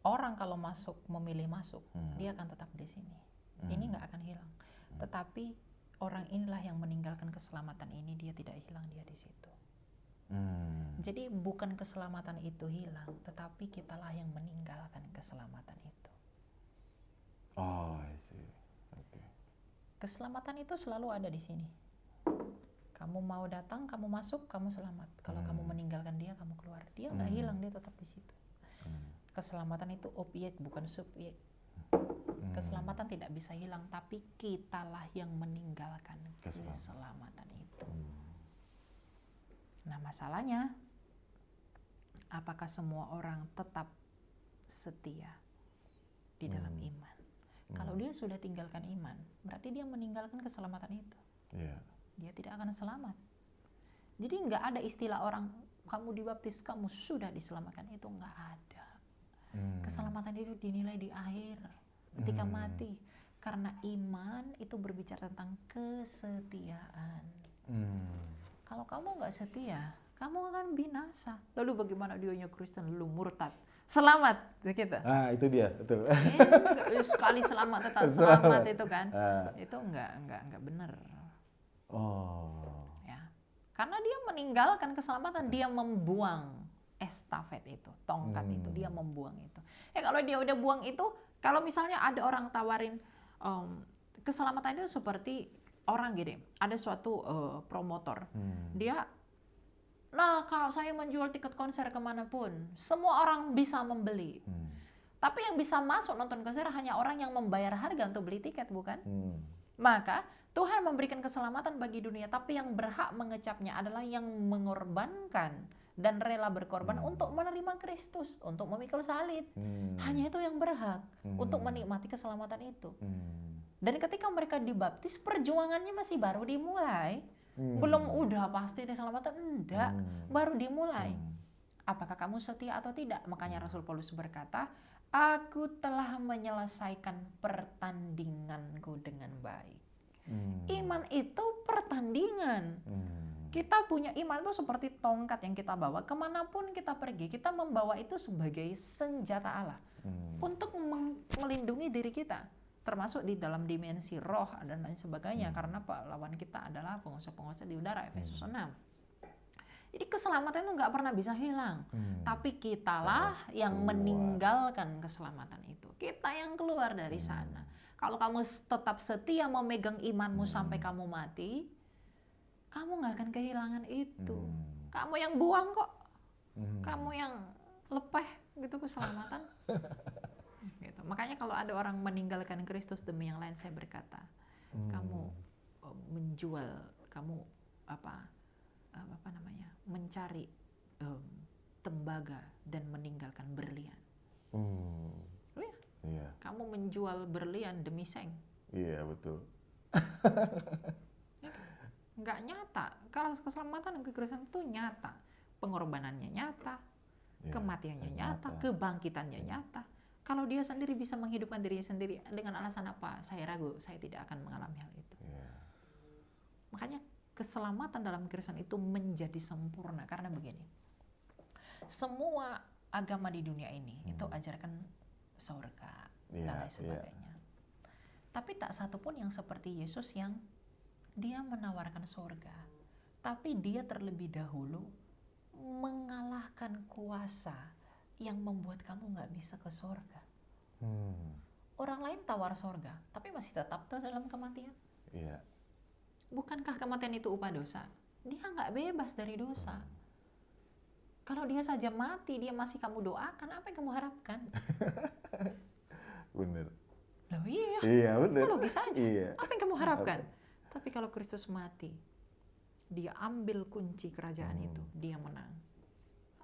Orang kalau masuk, memilih masuk, dia akan tetap di sini. Ini nggak akan hilang. Tetapi orang inilah yang meninggalkan keselamatan ini, dia tidak hilang, dia di situ. Jadi bukan keselamatan itu hilang, tetapi kitalah yang meninggalkan keselamatan itu. Oh, I see. Okay. Keselamatan itu selalu ada di sini. Kamu mau datang, kamu masuk, kamu selamat. Kalau kamu meninggalkan dia, kamu keluar. Dia nggak hilang, dia tetap di situ. Keselamatan itu objek, bukan subjek. Keselamatan tidak bisa hilang, tapi kitalah yang meninggalkan keselamatan itu. Nah, masalahnya, apakah semua orang tetap setia di dalam iman? Kalau dia sudah tinggalkan iman, berarti dia meninggalkan keselamatan itu. Yeah. Dia tidak akan selamat. Jadi nggak ada istilah orang, kamu dibaptis, kamu sudah diselamatkan. Itu nggak ada. Keselamatan itu dinilai di akhir, ketika mati. Karena iman itu berbicara tentang kesetiaan. Kalau kamu nggak setia, kamu akan binasa. Lalu bagaimana dianya Kristen, lalu murtad? Selamat, gitu. Ah, itu dia, betul. Sekali selamat tetap selamat itu kan. Itu nggak benar. Oh. Ya. Karena dia meninggalkan keselamatan, dia membuang estafet itu, tongkat itu, dia membuang itu. Kalau dia udah buang itu, kalau misalnya ada orang tawarin keselamatan itu seperti orang gini, ada suatu promotor, dia, nah kalau saya menjual tiket konser kemanapun, semua orang bisa membeli. Tapi yang bisa masuk nonton konser hanya orang yang membayar harga untuk beli tiket, bukan? Maka Tuhan memberikan keselamatan bagi dunia, tapi yang berhak mengecapnya adalah yang mengorbankan dan rela berkorban untuk menerima Kristus, untuk memikul salib. Hanya itu yang berhak untuk menikmati keselamatan itu. Dan ketika mereka dibaptis, perjuangannya masih baru dimulai. Belum udah pasti diselamatkan, enggak, baru dimulai. Apakah kamu setia atau tidak? Makanya Rasul Paulus berkata, aku telah menyelesaikan pertandinganku dengan baik. Iman itu pertandingan. Kita punya iman itu seperti tongkat yang kita bawa kemanapun kita pergi. Kita membawa itu sebagai senjata Allah untuk melindungi diri kita, termasuk di dalam dimensi roh dan lain sebagainya. Karena lawan kita adalah penguasa-penguasa di udara, Efesus 6. Jadi keselamatan itu nggak pernah bisa hilang, tapi kitalah yang meninggalkan keselamatan itu. Kita yang keluar dari sana. Kalau kamu tetap setia memegang imanmu sampai kamu mati, kamu nggak akan kehilangan itu. Kamu yang buang kok. Kamu yang lepeh gitu keselamatan. Gitu. Makanya kalau ada orang meninggalkan Kristus demi yang lain, saya berkata, kamu menjual, kamu apa namanya, mencari tembaga dan meninggalkan berlian. Iya. Kamu menjual berlian demi seng. Iya, betul. Nggak nyata. Kalau keselamatan kekristenan itu nyata. Pengorbanannya nyata. Kematiannya nyata. Kebangkitannya nyata. Kalau dia sendiri bisa menghidupkan dirinya sendiri, dengan alasan apa? Saya ragu, saya tidak akan mengalami hal itu. Makanya keselamatan dalam kekristenan itu menjadi sempurna. Karena begini, semua agama di dunia ini itu ajarkan surga dan lain sebagainya. Tapi tak satu pun yang seperti Yesus yang dia menawarkan surga, tapi dia terlebih dahulu mengalahkan kuasa yang membuat kamu nggak bisa ke surga. Orang lain tawar surga, tapi masih tetap tuh dalam kematian. Bukankah kematian itu upah dosa? Dia nggak bebas dari dosa. Kalau dia saja mati, dia masih kamu doakan, apa yang kamu harapkan? Bener. Loh iya, Iya, bener. itu logis aja. Iya. Apa yang kamu harapkan? Tapi kalau Kristus mati, dia ambil kunci kerajaan itu, dia menang.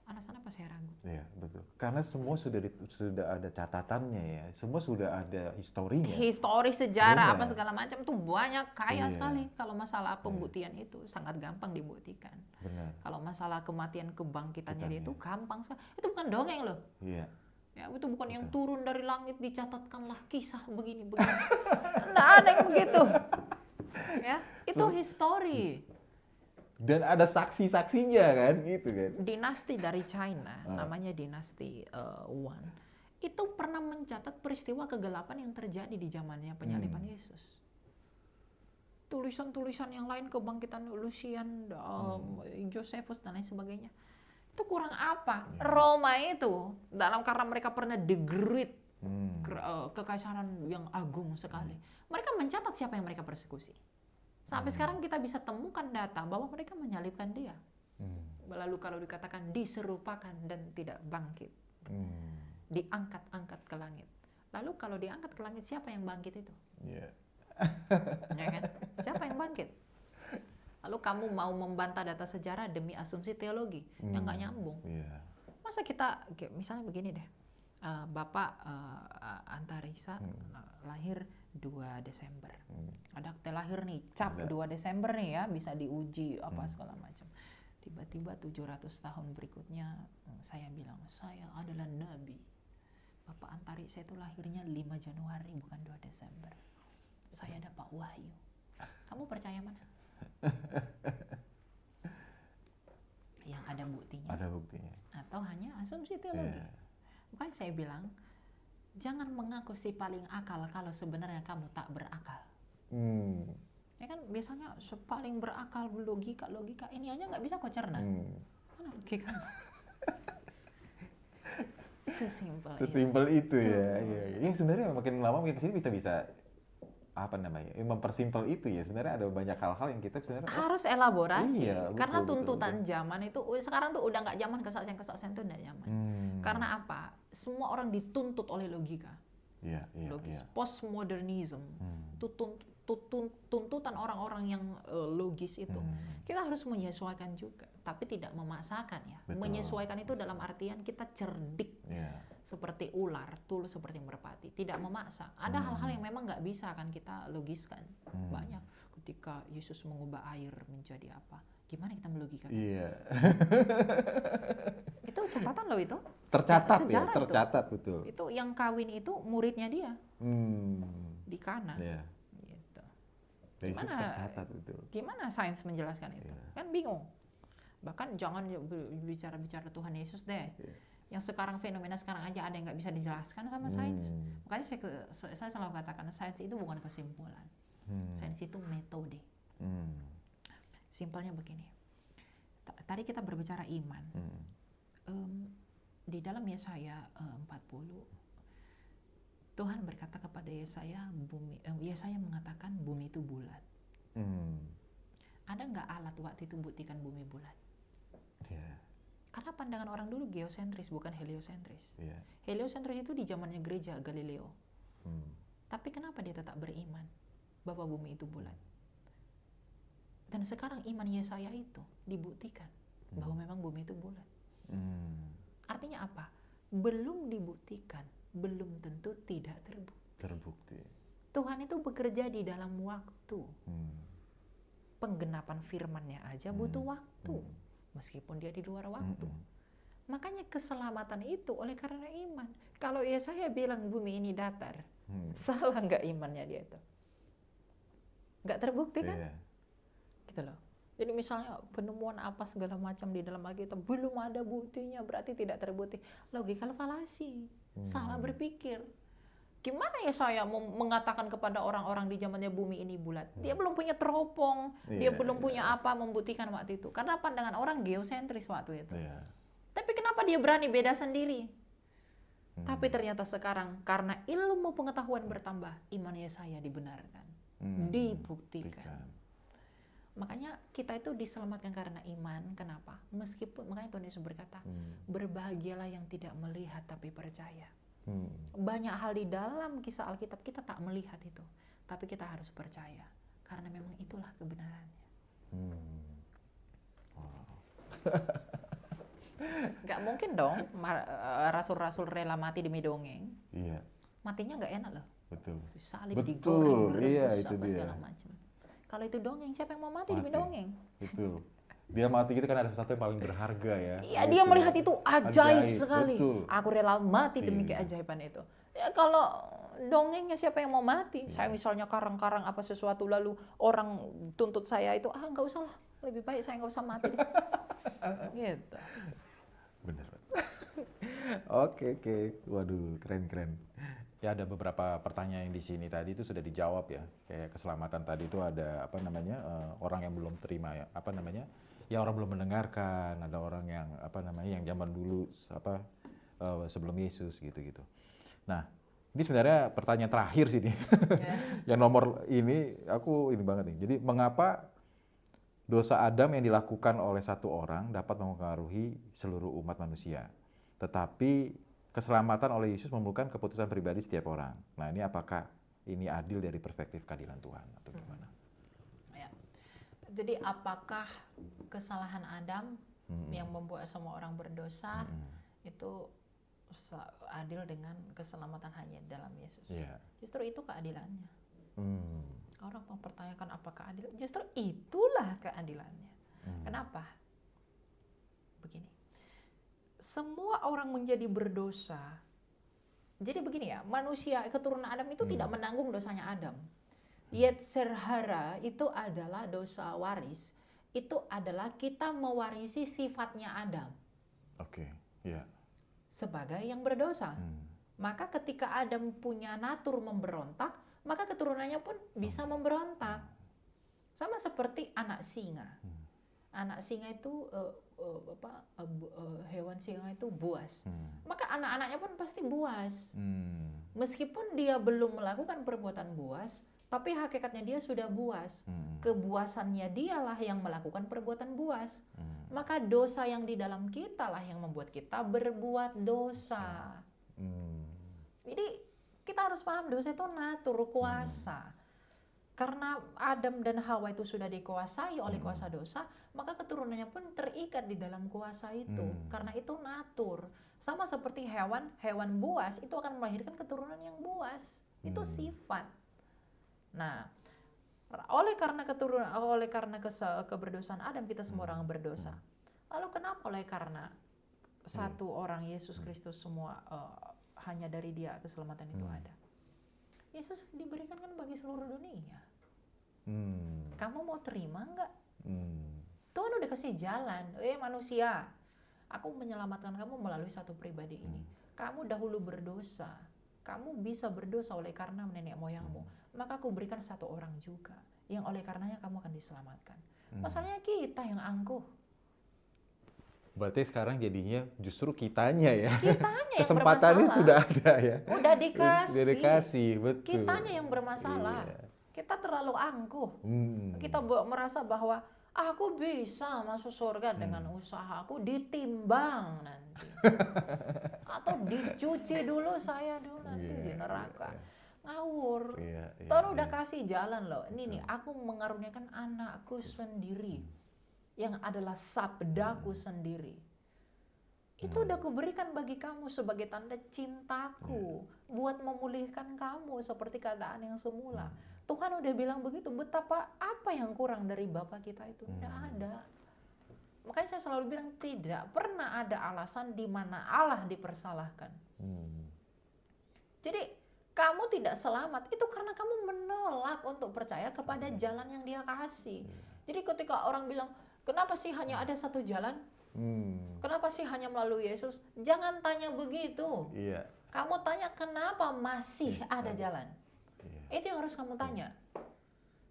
Alasan apa saya ragu? Iya, betul. Karena semua sudah ada catatannya ya. Semua sudah ada historinya. Histori, sejarah, Iya. apa segala macam tuh banyak, kaya Iya. sekali. Kalau masalah pembuktian itu sangat gampang dibuktikan. Benar. Kalau masalah kematian kebangkitannya dia itu Iya. gampang sekali. Itu bukan dongeng loh. Iya. Ya, itu bukan yang turun dari langit dicatatkanlah kisah begini-begini. Nggak ada yang begitu. Ya, itu histori. Dan ada saksi-saksinya kan, gitu kan. Dinasti dari China, namanya dinasti Wan, itu pernah mencatat peristiwa kegelapan yang terjadi di zamannya penyaliban Yesus. Tulisan-tulisan yang lain, kebangkitan Lucian, Josephus dan lain sebagainya. Itu kurang apa? Roma itu karena mereka pernah the great kekaisaran yang agung sekali. Mereka mencatat siapa yang mereka persekusi. Sampai sekarang kita bisa temukan data bahwa mereka menyalibkan dia. Lalu kalau dikatakan diserupakan dan tidak bangkit, diangkat-angkat ke langit. Lalu kalau diangkat ke langit, siapa yang bangkit itu? Iya. Ya kan? Siapa yang bangkit? Lalu kamu mau membantah data sejarah demi asumsi teologi yang nggak nyambung. Iya. Masa kita, misalnya begini deh, Bapak Antariksa lahir 2 Desember. Ada akte lahir nih, cap 2 Desember nih ya, bisa diuji apa segala macam. Tiba-tiba 700 tahun berikutnya saya bilang, saya adalah Nabi. Bapak Antariksa itu lahirnya 5 Januari bukan 2 Desember. Saya dapat wahyu. Kamu percaya mana? Yang ada buktinya. Ada buktinya. Atau hanya asumsi teologi. Makanya saya bilang, jangan mengaku si paling akal kalau sebenarnya kamu tak berakal. Ya kan biasanya paling berakal logika ini aja nggak bisa kau cerna. Mana logika? Sesimpel itu ya. Iya. Sebenarnya makin lama makin sini kita bisa mempersimpel itu ya. Sebenarnya ada banyak hal-hal yang kita sebenarnya harus elaborasi. Iya, Karena betul, tuntutan betul. Zaman itu sekarang tuh udah nggak zaman kesaksian itu udah zaman. Karena apa? Semua orang dituntut oleh logika. Iya, logis. iya. Postmodernism itu tuntutan orang-orang yang logis itu. Kita harus menyesuaikan juga, tapi tidak memaksakan ya. Betul. Menyesuaikan itu dalam artian kita cerdik. Seperti ular, tulus seperti merpati, tidak memaksa. Ada hal-hal yang memang nggak bisa kan kita logiskan. Banyak. Ketika Yesus mengubah air menjadi apa? Gimana kita melogikan? Iya. Itu catatan loh itu. Tercatat ya, Sejarah tercatat itu. betul. Itu yang kawin itu muridnya dia di Kana. Iya. Gitu. Dan itu tercatat betul. Gimana sains menjelaskan itu? Kan bingung. Bahkan jangan bicara Tuhan Yesus deh. Yang sekarang fenomena sekarang aja ada yang nggak bisa dijelaskan sama sains. Makanya saya selalu katakan sains itu bukan kesimpulan. Sains itu metode. Simpelnya begini. Tadi kita berbicara iman. Di dalam Yesaya 40 Tuhan berkata kepada Yesaya, Yesaya mengatakan bumi itu bulat. Ada nggak alat waktu itu buktikan bumi bulat? Karena pandangan orang dulu geosentris bukan heliosentris. Heliosentris itu di zamannya gereja Galileo. Tapi kenapa dia tetap beriman bahwa bumi itu bulat? Dan sekarang iman Yesaya itu dibuktikan bahwa memang bumi itu bulat. Artinya apa? Belum dibuktikan, belum tentu tidak terbukti. Tuhan itu bekerja di dalam waktu. Penggenapan firman-Nya aja butuh waktu. Meskipun dia di luar waktu. Makanya keselamatan itu oleh karena iman. Kalau Yesaya bilang bumi ini datar, salah nggak imannya dia itu? Nggak terbukti kan? Gitu loh. Jadi misalnya penemuan apa segala macam di dalam Alkitab belum ada buktinya, berarti tidak terbukti. Logika falasi, salah berpikir. Gimana ya saya mengatakan kepada orang-orang di zamannya bumi ini bulat? Dia belum punya teropong, dia belum punya apa membuktikan waktu itu. Karena pandangan orang geosentris waktu itu. Tapi kenapa dia berani beda sendiri? Tapi ternyata sekarang karena ilmu pengetahuan bertambah, iman Yesaya dibenarkan, dibuktikan. Makanya kita itu diselamatkan karena iman. Kenapa? Meskipun, makanya Tuhan Yesus berkata, berbahagialah yang tidak melihat tapi percaya. Banyak hal di dalam kisah Alkitab kita tak melihat itu, tapi kita harus percaya karena memang itulah kebenarannya. Gak mungkin dong rasul-rasul rela mati demi dongeng. Iya. Matinya gak enak loh. Betul. Salib Betul. digoreng, Iya, direbus, itu apa dia. segala macam. Kalau itu dongeng, siapa yang mau mati demi dongeng? Betul. Dia mati gitu kan ada sesuatu yang paling berharga ya. Iya, dia melihat itu ajaib sekali. Betul. Aku rela mati demi keajaiban itu. Ya kalau dongengnya siapa yang mau mati? Saya misalnya karang-karang apa sesuatu lalu orang tuntut saya itu, nggak usah lah, lebih baik saya nggak usah mati deh. Gitu. Bener. Oke. Waduh, keren. Ya ada beberapa pertanyaan di sini tadi itu sudah dijawab ya. Kayak keselamatan tadi itu ada orang yang belum terima ya, ya orang belum mendengarkan, ada orang yang yang zaman dulu sebelum Yesus gitu. Nah, ini sebenarnya pertanyaan terakhir sih nih. Yang nomor ini aku ini banget nih. Jadi mengapa dosa Adam yang dilakukan oleh satu orang dapat mempengaruhi seluruh umat manusia, tetapi keselamatan oleh Yesus memerlukan keputusan pribadi setiap orang. Nah, ini apakah ini adil dari perspektif keadilan Tuhan atau gimana? Ya. Jadi apakah kesalahan Adam yang membuat semua orang berdosa itu adil dengan keselamatan hanya dalam Yesus? Yeah. Justru itu keadilannya. Orang mempertanyakan apakah adil, justru itulah keadilannya. Kenapa? Begini, semua orang menjadi berdosa. Jadi begini ya, manusia keturunan Adam itu tidak menanggung dosanya Adam. Yetzer hara itu adalah dosa waris. Itu adalah kita mewarisi sifatnya Adam. Oke, ya. Sebagai yang berdosa. Maka ketika Adam punya natur memberontak, maka keturunannya pun bisa memberontak. Sama seperti anak singa. Anak singa itu hewan singa itu buas. Maka anak-anaknya pun pasti buas. Meskipun dia belum melakukan perbuatan buas, tapi hakikatnya dia sudah buas. Kebuasannya dialah yang melakukan perbuatan buas. Maka dosa yang di dalam kita lah yang membuat kita berbuat dosa. Jadi kita harus paham dosa itu natur kuasa. Karena Adam dan Hawa itu sudah dikuasai oleh kuasa dosa, maka keturunannya pun terikat di dalam kuasa itu. Karena itu natur. Sama seperti hewan buas itu akan melahirkan keturunan yang buas. Itu sifat. Nah, oleh karena keberdosaan Adam kita semua orang berdosa. Lalu kenapa oleh karena satu orang Yesus Kristus semua hanya dari Dia keselamatan itu ada? Yesus diberikan kan bagi seluruh dunia. Kamu mau terima nggak? Tuhan udah kasih jalan. Manusia, aku menyelamatkan kamu melalui satu pribadi ini. Kamu dahulu berdosa. Kamu bisa berdosa oleh karena nenek moyangmu. Maka aku berikan satu orang juga yang oleh karenanya kamu akan diselamatkan. Masalahnya kita yang angkuh. Berarti sekarang jadinya justru kitanya ya. Kitanya yang kesempatannya bermasalah. sudah ada ya. Udah dikasih. Dikasih, betul. Kitanya yang bermasalah. Iya. Kita terlalu angkuh. Kita merasa bahwa aku bisa masuk surga dengan usahaku, ditimbang nanti. Atau dicuci dulu saya dulu nanti di neraka. Ngawur. Tuhan udah kasih jalan loh. Ini nih, aku mengaruniakan anakku sendiri. Yang adalah sabdaku sendiri. Itu udah kuberikan bagi kamu sebagai tanda cintaku. Buat memulihkan kamu seperti keadaan yang semula. Tuhan udah bilang begitu. Betapa apa yang kurang dari Bapa kita itu? Tidak ada. Makanya saya selalu bilang tidak pernah ada alasan di mana Allah dipersalahkan. Jadi kamu tidak selamat itu karena kamu menolak untuk percaya kepada jalan yang Dia kasih. Jadi ketika orang bilang, kenapa sih hanya ada satu jalan? Kenapa sih hanya melalui Yesus? Jangan tanya begitu. Iya. Kamu tanya kenapa masih ada jalan. Itu yang harus kamu tanya.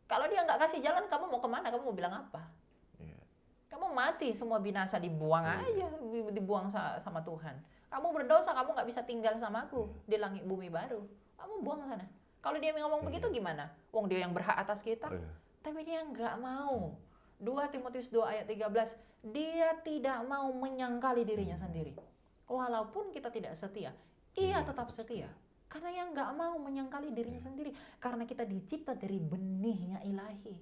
Kalau Dia nggak kasih jalan, kamu mau kemana? Kamu mau bilang apa? Kamu mati, semua binasa dibuang aja, dibuang sama Tuhan. Kamu berdosa, kamu nggak bisa tinggal sama aku di langit bumi baru. Kamu buang ke sana. Kalau Dia ngomong begitu gimana? Wong Dia yang berhak atas kita. Tapi Dia nggak mau. 2 Timotius 2 ayat 13, dia tidak mau menyangkali dirinya sendiri. Walaupun kita tidak setia, ia tetap setia. Karena yang nggak mau menyangkali dirinya sendiri. Karena kita dicipta dari benihnya ilahi.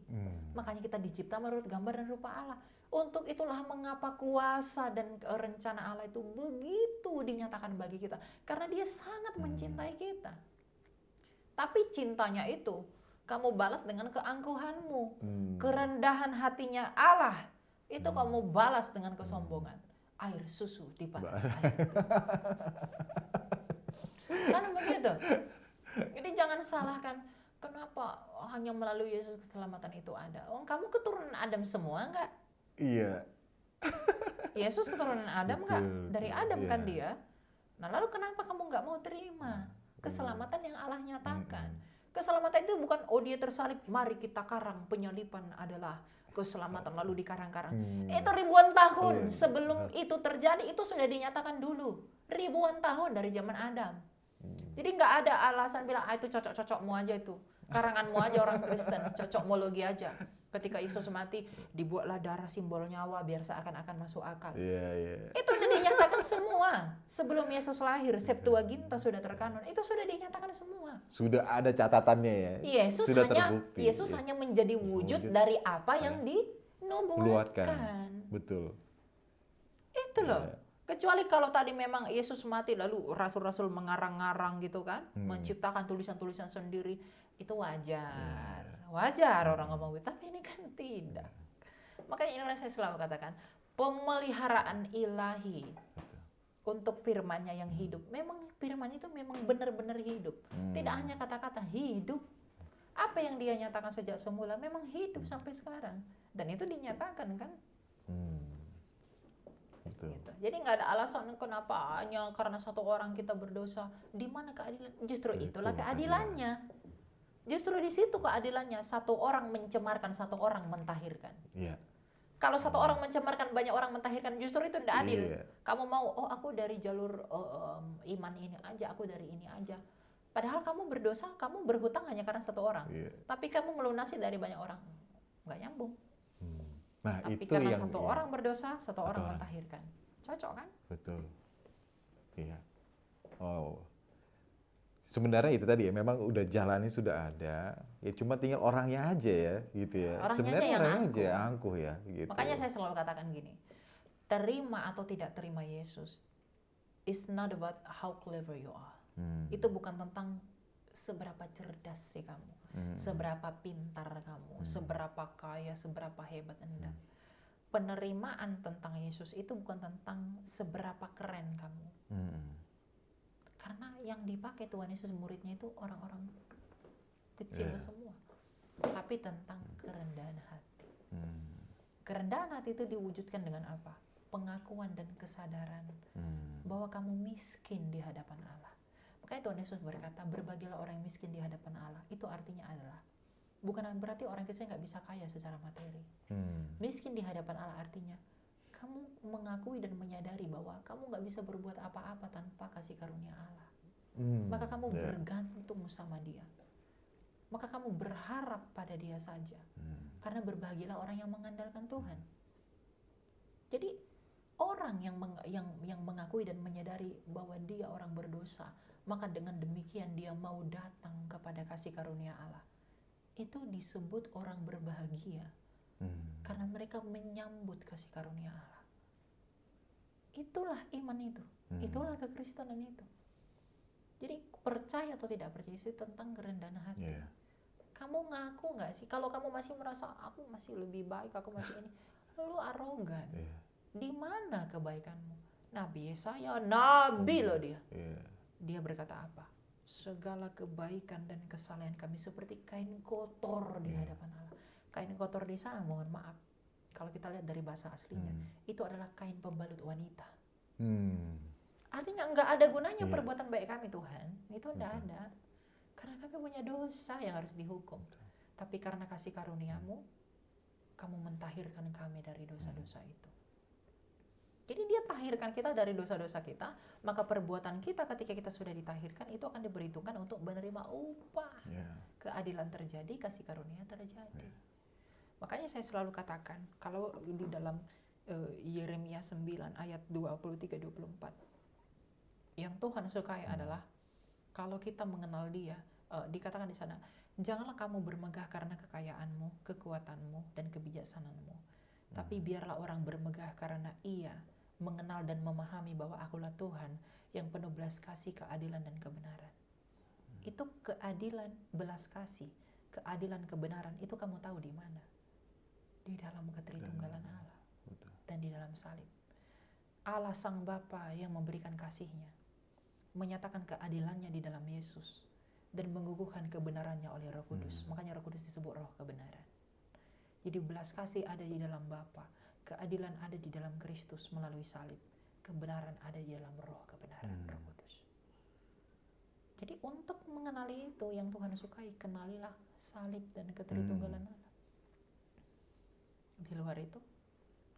Makanya kita dicipta menurut gambar dan rupa Allah. Untuk itulah mengapa kuasa dan rencana Allah itu begitu dinyatakan bagi kita. Karena dia sangat mencintai kita. Tapi cintanya itu kamu balas dengan keangkuhanmu. Kerendahan hatinya Allah itu kamu balas dengan kesombongan. Air susu dipanas air. Kan begitu. Jadi jangan salahkan kenapa hanya melalui Yesus keselamatan itu ada. Kamu keturunan Adam semua enggak? Iya. Yesus keturunan Adam enggak? Dari Adam Iya. kan dia. Nah lalu kenapa kamu nggak mau terima keselamatan yang Allah nyatakan? Keselamatan itu bukan dia tersalib, mari kita karang, penyaliban adalah keselamatan lalu dikarang-karang. Itu ribuan tahun sebelum itu terjadi, itu sudah dinyatakan dulu. Ribuan tahun dari zaman Adam. Jadi nggak ada alasan bilang itu cocok-cocokmu aja itu. Karanganmu aja orang Kristen, cocokmologi aja. Ketika Yesus mati, dibuatlah darah simbol nyawa biar seakan-akan masuk akal. Itu sudah dinyatakan semua. Sebelum Yesus lahir, Septuaginta sudah terkanon. Itu sudah dinyatakan semua. Sudah ada catatannya ya. Yesus sudah hanya terbukti. Yesus hanya menjadi wujud dari apa yang dinubuatkan. Betul. Itu loh. Kecuali kalau tadi memang Yesus mati lalu rasul-rasul mengarang-ngarang gitu kan, menciptakan tulisan-tulisan sendiri, itu wajar. Wajar orang ngomong gitu, tapi ini kan tidak. Makanya inilah saya selalu katakan, pemeliharaan ilahi untuk firman-Nya yang hidup. Memang firman itu memang benar-benar hidup. Tidak hanya kata-kata hidup. Apa yang dia nyatakan sejak semula memang hidup sampai sekarang. Dan itu dinyatakan kan. Gitu. Jadi nggak ada alasan kenapa hanya karena satu orang kita berdosa. Di mana keadilan? Justru itulah keadilannya. Justru di situ keadilannya. Satu orang mencemarkan, satu orang mentahirkan. Kalau satu orang mencemarkan, banyak orang mentahirkan, justru itu tidak adil. Kamu mau, aku dari jalur iman ini aja, aku dari ini aja. Padahal kamu berdosa, kamu berhutang hanya karena satu orang. Tapi kamu melunasi dari banyak orang. Nggak nyambung. Nah, tapi itu karena yang satu orang berdosa, satu orang mentahirkan. Cocok kan? Betul. Iya. Oh. Sebenarnya itu tadi ya, memang udah jalannya sudah ada, ya cuma tinggal orangnya aja ya, gitu ya. Sebenarnya orangnya aja angkuh ya, gitu. Makanya saya selalu katakan gini, terima atau tidak terima Yesus, it's not about how clever you are. Itu bukan tentang seberapa cerdas sih kamu, seberapa pintar kamu, seberapa kaya, seberapa hebat Anda. Penerimaan tentang Yesus itu bukan tentang seberapa keren kamu. Karena yang dipakai Tuhan Yesus muridnya itu orang-orang kecil semua. Tapi tentang kerendahan hati. Kerendahan hati itu diwujudkan dengan apa? Pengakuan dan kesadaran bahwa kamu miskin di hadapan Allah. Makanya Tuhan Yesus berkata, berbahagialah orang yang miskin di hadapan Allah. Itu artinya adalah, bukan berarti orang kecil nggak bisa kaya secara materi. Miskin di hadapan Allah artinya, kamu mengakui dan menyadari bahwa kamu nggak bisa berbuat apa-apa tanpa kasih karunia Allah. Maka kamu bergantung sama Dia. Maka kamu berharap pada Dia saja. Karena berbahagialah orang yang mengandalkan Tuhan. Jadi orang yang mengakui dan menyadari bahwa dia orang berdosa, maka dengan demikian dia mau datang kepada kasih karunia Allah. Itu disebut orang berbahagia. Karena mereka menyambut kasih karunia Allah. Itulah iman itu. Itulah kekristenan itu. Jadi percaya atau tidak percaya itu tentang kerendahan hati. Kamu ngaku nggak sih? Kalau kamu masih merasa aku masih lebih baik, aku masih ini, lu arogan. Di mana kebaikanmu? Nabi Yesaya, nabi loh dia. Dia berkata apa? Segala kebaikan dan kesalahan kami seperti kain kotor di hadapan Allah. Kain kotor di sana, mohon maaf, kalau kita lihat dari bahasa aslinya, itu adalah kain pembalut wanita. Artinya nggak ada gunanya perbuatan baik kami Tuhan, itu tidak ada. Karena kami punya dosa yang harus dihukum. Tapi karena kasih karuniamu, kamu mentahirkan kami dari dosa-dosa itu. Jadi dia tahirkan kita dari dosa-dosa kita, maka perbuatan kita ketika kita sudah ditahirkan itu akan diperhitungkan untuk menerima upah. Keadilan terjadi, kasih karunia terjadi. Makanya saya selalu katakan, kalau di dalam Yeremia 9 ayat 23-24, yang Tuhan sukai adalah kalau kita mengenal Dia, dikatakan di sana, janganlah kamu bermegah karena kekayaanmu, kekuatanmu, dan kebijaksanaanmu, tapi biarlah orang bermegah karena ia mengenal dan memahami bahwa Akulah Tuhan yang penuh belas kasih, keadilan, dan kebenaran. Itu keadilan, belas kasih, keadilan, kebenaran, itu kamu tahu di mana? Di dalam ketritunggalan Allah dan di dalam salib. Allah Sang Bapa yang memberikan kasih-Nya, menyatakan keadilannya di dalam Yesus, dan mengukuhkan kebenarannya oleh Roh Kudus. Makanya Roh Kudus disebut Roh kebenaran. Jadi belas kasih ada di dalam Bapa, keadilan ada di dalam Kristus melalui salib, kebenaran ada di dalam Roh kebenaran, Roh Kudus. Jadi untuk mengenali itu yang Tuhan sukai, kenalilah salib dan ketritunggalan Allah. Di luar itu,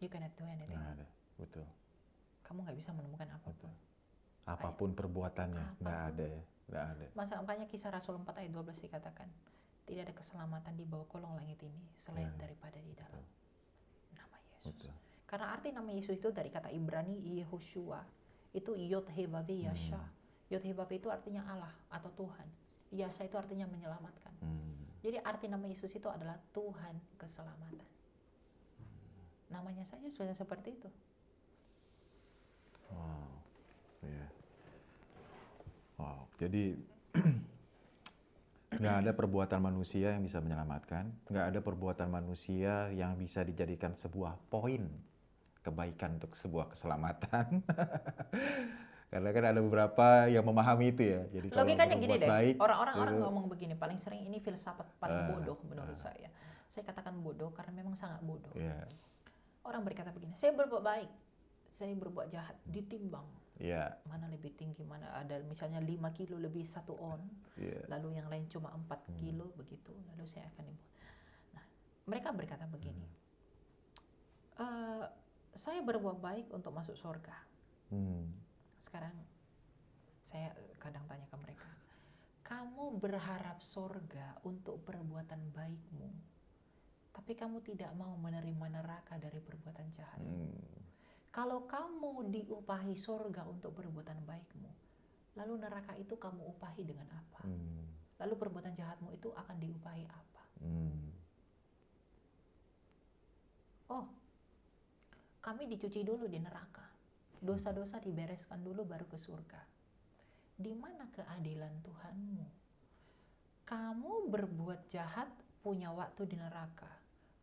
you cannot do anything. Nggak ada, betul. Kamu nggak bisa menemukan apapun. Apapun perbuatannya, nggak ada ya, nggak ada. Makanya Kisah Rasul 4 ayat 12 dikatakan, tidak ada keselamatan di bawah kolong langit ini selain daripada di dalam nama Yesus. Betul. Karena arti nama Yesus itu dari kata Ibrani Yehoshua, itu Yod He Vav Yasha. Yod He Vav itu artinya Allah atau Tuhan. Yasha itu artinya menyelamatkan. Jadi arti nama Yesus itu adalah Tuhan keselamatan. Namanya saja sudah seperti itu. Wow, ya. Wow, jadi nggak ada perbuatan manusia yang bisa menyelamatkan, nggak ada perbuatan manusia yang bisa dijadikan sebuah poin kebaikan untuk sebuah keselamatan. Karena kan ada beberapa yang memahami itu ya. Jadi kalau logikanya gini berbuat deh, baik, orang-orang ngomong begini, paling sering ini filsafat paling bodoh menurut saya. Saya katakan bodoh karena memang sangat bodoh. Yeah. Orang berkata begini, saya berbuat baik, saya berbuat jahat, ditimbang. Yeah. Mana lebih tinggi, mana ada misalnya 5 kilo lebih 1 on, lalu yang lain cuma 4 kilo begitu, lalu saya akan ibu. Nah, mereka berkata begini, saya berbuat baik untuk masuk surga. Sekarang saya kadang tanya ke mereka, kamu berharap surga untuk perbuatan baikmu, tapi kamu tidak mau menerima neraka dari perbuatan jahat. Kalau kamu diupahi surga untuk perbuatan baikmu, lalu neraka itu kamu upahi dengan apa? Lalu perbuatan jahatmu itu akan diupahi apa? Oh, kami dicuci dulu di neraka. Dosa-dosa dibereskan dulu baru ke surga. Di mana keadilan Tuhanmu? Kamu berbuat jahat punya waktu di neraka.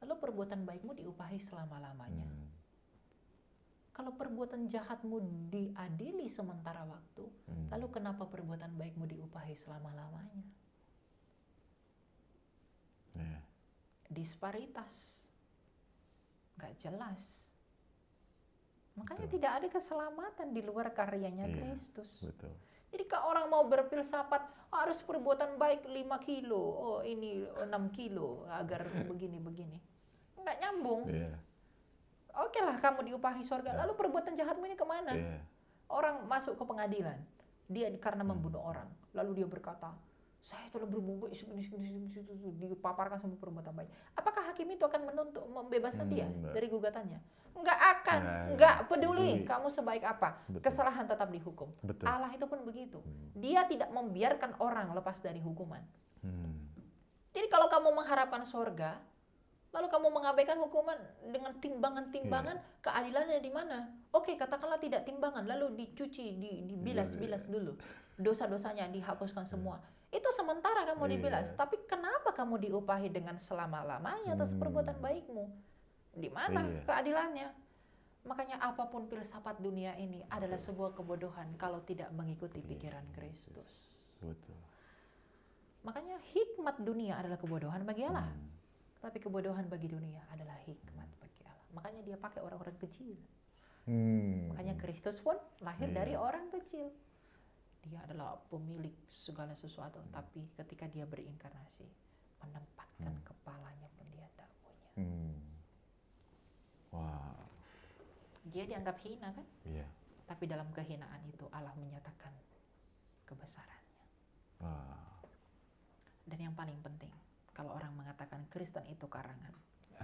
Lalu perbuatan baikmu diupahi selama-lamanya. Kalau perbuatan jahatmu diadili sementara waktu, lalu kenapa perbuatan baikmu diupahi selama-lamanya? Disparitas. Gak jelas. Makanya tidak ada keselamatan di luar karyanya Kristus. Betul. Jadi kalau orang mau berfilsafat, harus perbuatan baik 5 kilo, oh ini 6 kilo agar begini-begini. Nggak nyambung. Oke lah kamu diupahi surga, lalu perbuatan jahatmu ini kemana? Orang masuk ke pengadilan, dia karena membunuh orang, lalu dia berkata, saya telah berbuat dipaparkan semua perbuatan baik. Apakah hakim itu akan menuntut membebaskan dia dari gugatannya? Nggak akan, nggak peduli kamu sebaik apa, kesalahan tetap dihukum. Allah itu pun begitu, dia tidak membiarkan orang lepas dari hukuman. Jadi kalau kamu mengharapkan surga, lalu kamu mengabaikan hukuman dengan timbangan-timbangan, keadilannya di mana? Oke, katakanlah tidak timbangan, lalu dicuci, dibilas-bilas dulu. Dosa-dosanya dihapuskan semua. Itu sementara kamu dibilas, tapi kenapa kamu diupahi dengan selama-lamanya atas perbuatan baikmu? Di mana keadilannya? Makanya apapun filsafat dunia ini adalah sebuah kebodohan kalau tidak mengikuti pikiran Kristus. Betul. Makanya hikmat dunia adalah kebodohan bagi Allah. Tapi kebodohan bagi dunia adalah hikmat bagi Allah. Makanya dia pakai orang-orang kecil. Makanya Kristus pun lahir dari orang kecil. Dia adalah pemilik segala sesuatu. Tapi ketika dia berinkarnasi, menempatkan kepalanya pun dia tidak punya. Wow. Dia dianggap hina kan? Iya. Tapi dalam kehinaan itu Allah menyatakan kebesarannya. Wow. Dan yang paling penting, kalau orang mengatakan Kristen itu karangan,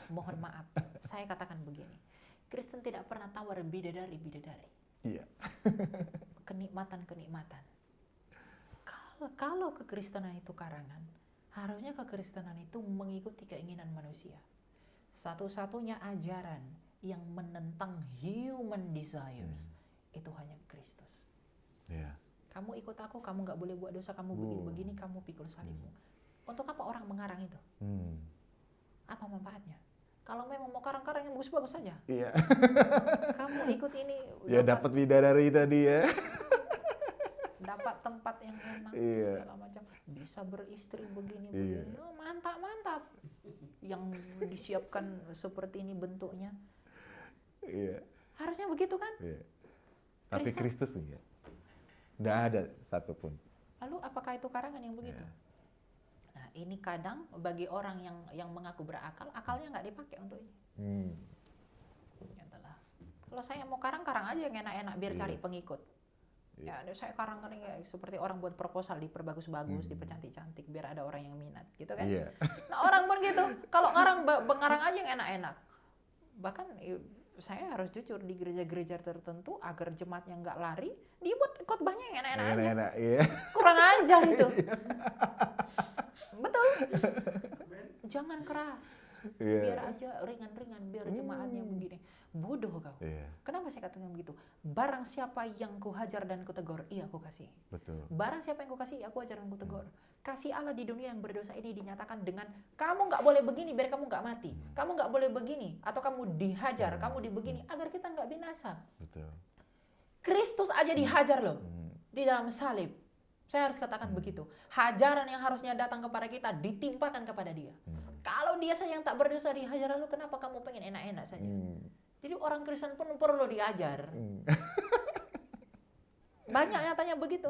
Mohon maaf, saya katakan begini. Kristen tidak pernah tawar bidadari. Iya. Kenikmatan. Kalau kekristenan itu karangan, harusnya kekristenan itu mengikuti keinginan manusia. Satu-satunya ajaran yang menentang human desires itu hanya Kristus. Iya. Kamu ikut aku, kamu nggak boleh buat dosa, kamu begini-begini, kamu pikul salibmu. Untuk apa orang mengarang itu? Apa manfaatnya? Kalau memang mau karang-karang yang bagus-bagus saja. Iya. Kamu ikut ini Ya dapat bidadari tadi ya. dapat tempat yang enak, Iya. segala macam, bisa beristri begini. Iya. Oh, mantap. Yang disiapkan seperti ini bentuknya. Iya. Harusnya begitu kan? Iya. Tapi Kristus enggak. Nggak ada satupun. Lalu apakah itu karangan yang begitu? Iya. Nah, ini kadang bagi orang yang mengaku berakal, akalnya nggak dipakai untuk ini. Itulah. Kalau saya mau karang aja yang enak-enak biar cari pengikut. Ya, saya karang-karang ya, seperti orang buat proposal diperbagus-bagus, dipercantik-cantik biar ada orang yang minat, gitu kan? Iya. Nah, orang pun gitu. Kalau ngarang aja yang enak-enak. Bahkan saya harus jujur, di gereja-gereja tertentu agar jemaatnya nggak lari, dibuat khotbahnya yang enak-enak aja. Enak-enak, iya. Kurang ajar itu. Betul. Jangan keras. Iya. Biar aja ringan-ringan, biar jemaatnya begini. Bodoh kau. Iya. Kenapa saya katakan begitu? Barang siapa yang kuhajar dan kutegur, iya aku kasih. Betul. Barang siapa yang kukasih, aku ajar dan kutegur. Kasih Allah di dunia yang berdosa ini dinyatakan dengan kamu nggak boleh begini biar kamu nggak mati. Kamu nggak boleh begini atau kamu dihajar, kamu dibegini agar kita nggak binasa. Betul. Kristus aja dihajar loh di dalam salib. Saya harus katakan begitu. Hajaran yang harusnya datang kepada kita ditimpakan kepada dia. Kalau dia saja yang tak berdosa dihajar, lalu kenapa kamu pengen enak-enak saja? Jadi orang Kristen pun perlu diajar. Banyak nyatanya begitu.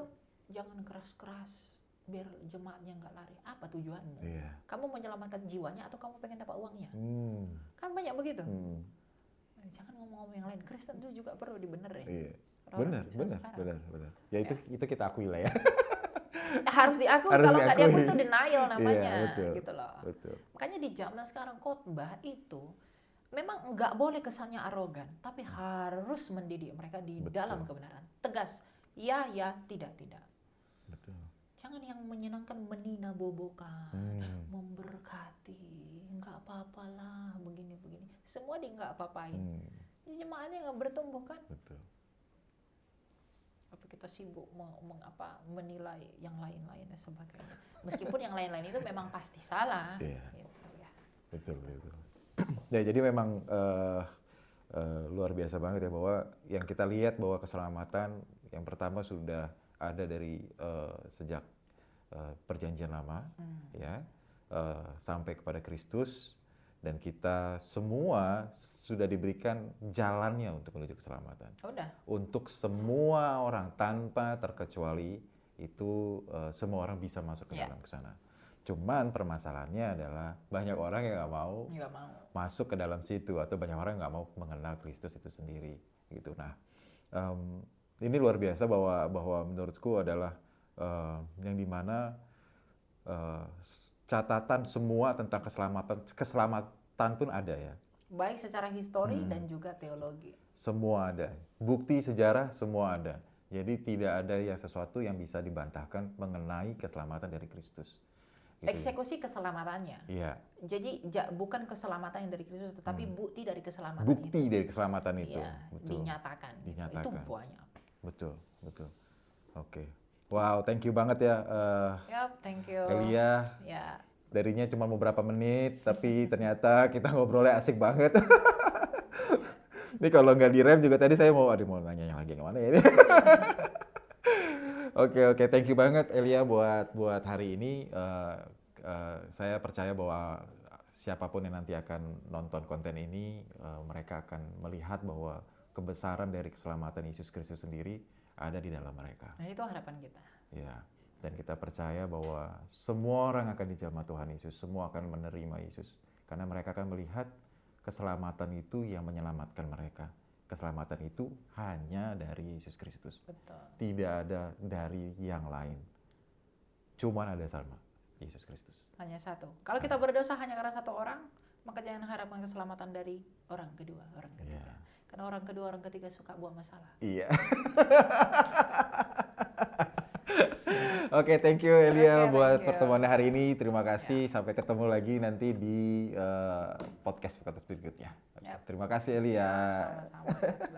Jangan keras-keras biar jemaatnya nggak lari. Apa tujuanmu? Iya. Kamu menyelamatkan jiwanya atau kamu pengen dapat uangnya? Kan banyak begitu. Jangan ngomong-ngomong yang lain. Kristen itu juga perlu dibenerin. Iya. Orang Benar. Ya itu kita akui lah ya. Harus diakui, Harus kalau nggak diakui. diakui itu denial namanya. Iya, betul. Gitu loh. Betul. Makanya di zaman sekarang khotbah itu memang nggak boleh kesannya arogan, tapi harus mendidik mereka di dalam kebenaran. Tegas, ya, tidak. Betul. Jangan yang menyenangkan menina bobokan, memberkati, nggak apa-apalah begini. Semua dia nggak apa-apain. Jemaatnya nggak bertumbuh kan? Betul. Apa kita sibuk menilai yang lain-lain dan sebagainya. Meskipun yang lain-lain itu memang pasti salah. Iya. Gitu, ya. Betul. Ya, jadi memang luar biasa banget ya bahwa yang kita lihat bahwa keselamatan yang pertama sudah ada dari sejak perjanjian lama ya sampai kepada Kristus, dan kita semua sudah diberikan jalannya untuk menuju keselamatan. Udah. Untuk semua orang tanpa terkecuali itu semua orang bisa masuk ke dalam kesana. Cuman permasalahannya adalah banyak orang yang nggak mau masuk ke dalam situ, atau banyak orang yang nggak mau mengenal Kristus itu sendiri gitu. Nah, ini luar biasa bahwa menurutku adalah yang dimana catatan semua tentang keselamatan pun ada ya. Baik secara histori dan juga teologi. Semua ada, bukti sejarah semua ada. Jadi tidak ada sesuatu yang bisa dibantahkan mengenai keselamatan dari Kristus. Gitu. Eksekusi keselamatannya. Iya. Jadi bukan keselamatan yang dari Kristus, tetapi bukti dari keselamatan bukti itu. dari keselamatan itu. Iya, betul. dinyatakan. Itu banyak. Betul. Oke. Wow, thank you banget ya. Thank you. Elia. Ya. Darinya cuma beberapa menit, tapi ternyata kita ngobrolnya asik banget. Ini kalau nggak direm juga tadi saya mau nanya yang lagi yang mana ya ini. Oke, thank you banget Elia buat hari ini. Saya percaya bahwa siapapun yang nanti akan nonton konten ini, mereka akan melihat bahwa kebesaran dari keselamatan Yesus Kristus sendiri ada di dalam mereka. Nah, itu harapan kita. Ya, dan kita percaya bahwa semua orang akan dijamah Tuhan Yesus, semua akan menerima Yesus, karena mereka akan melihat keselamatan itu yang menyelamatkan mereka. Keselamatan itu hanya dari Yesus Kristus. Betul. Tidak ada dari yang lain. Cuman ada sama Yesus Kristus. Hanya satu. Kalau kita berdosa hanya karena satu orang, maka jangan harapkan keselamatan dari orang kedua, orang ketiga. Iya. Karena orang kedua, orang ketiga suka buat masalah. Iya. Oke, thank you Elia Oke, buat thank you. pertemuan hari ini. Terima kasih. Sampai ketemu lagi nanti di podcast berikutnya. Yap. Terima kasih Elia. Sama-sama.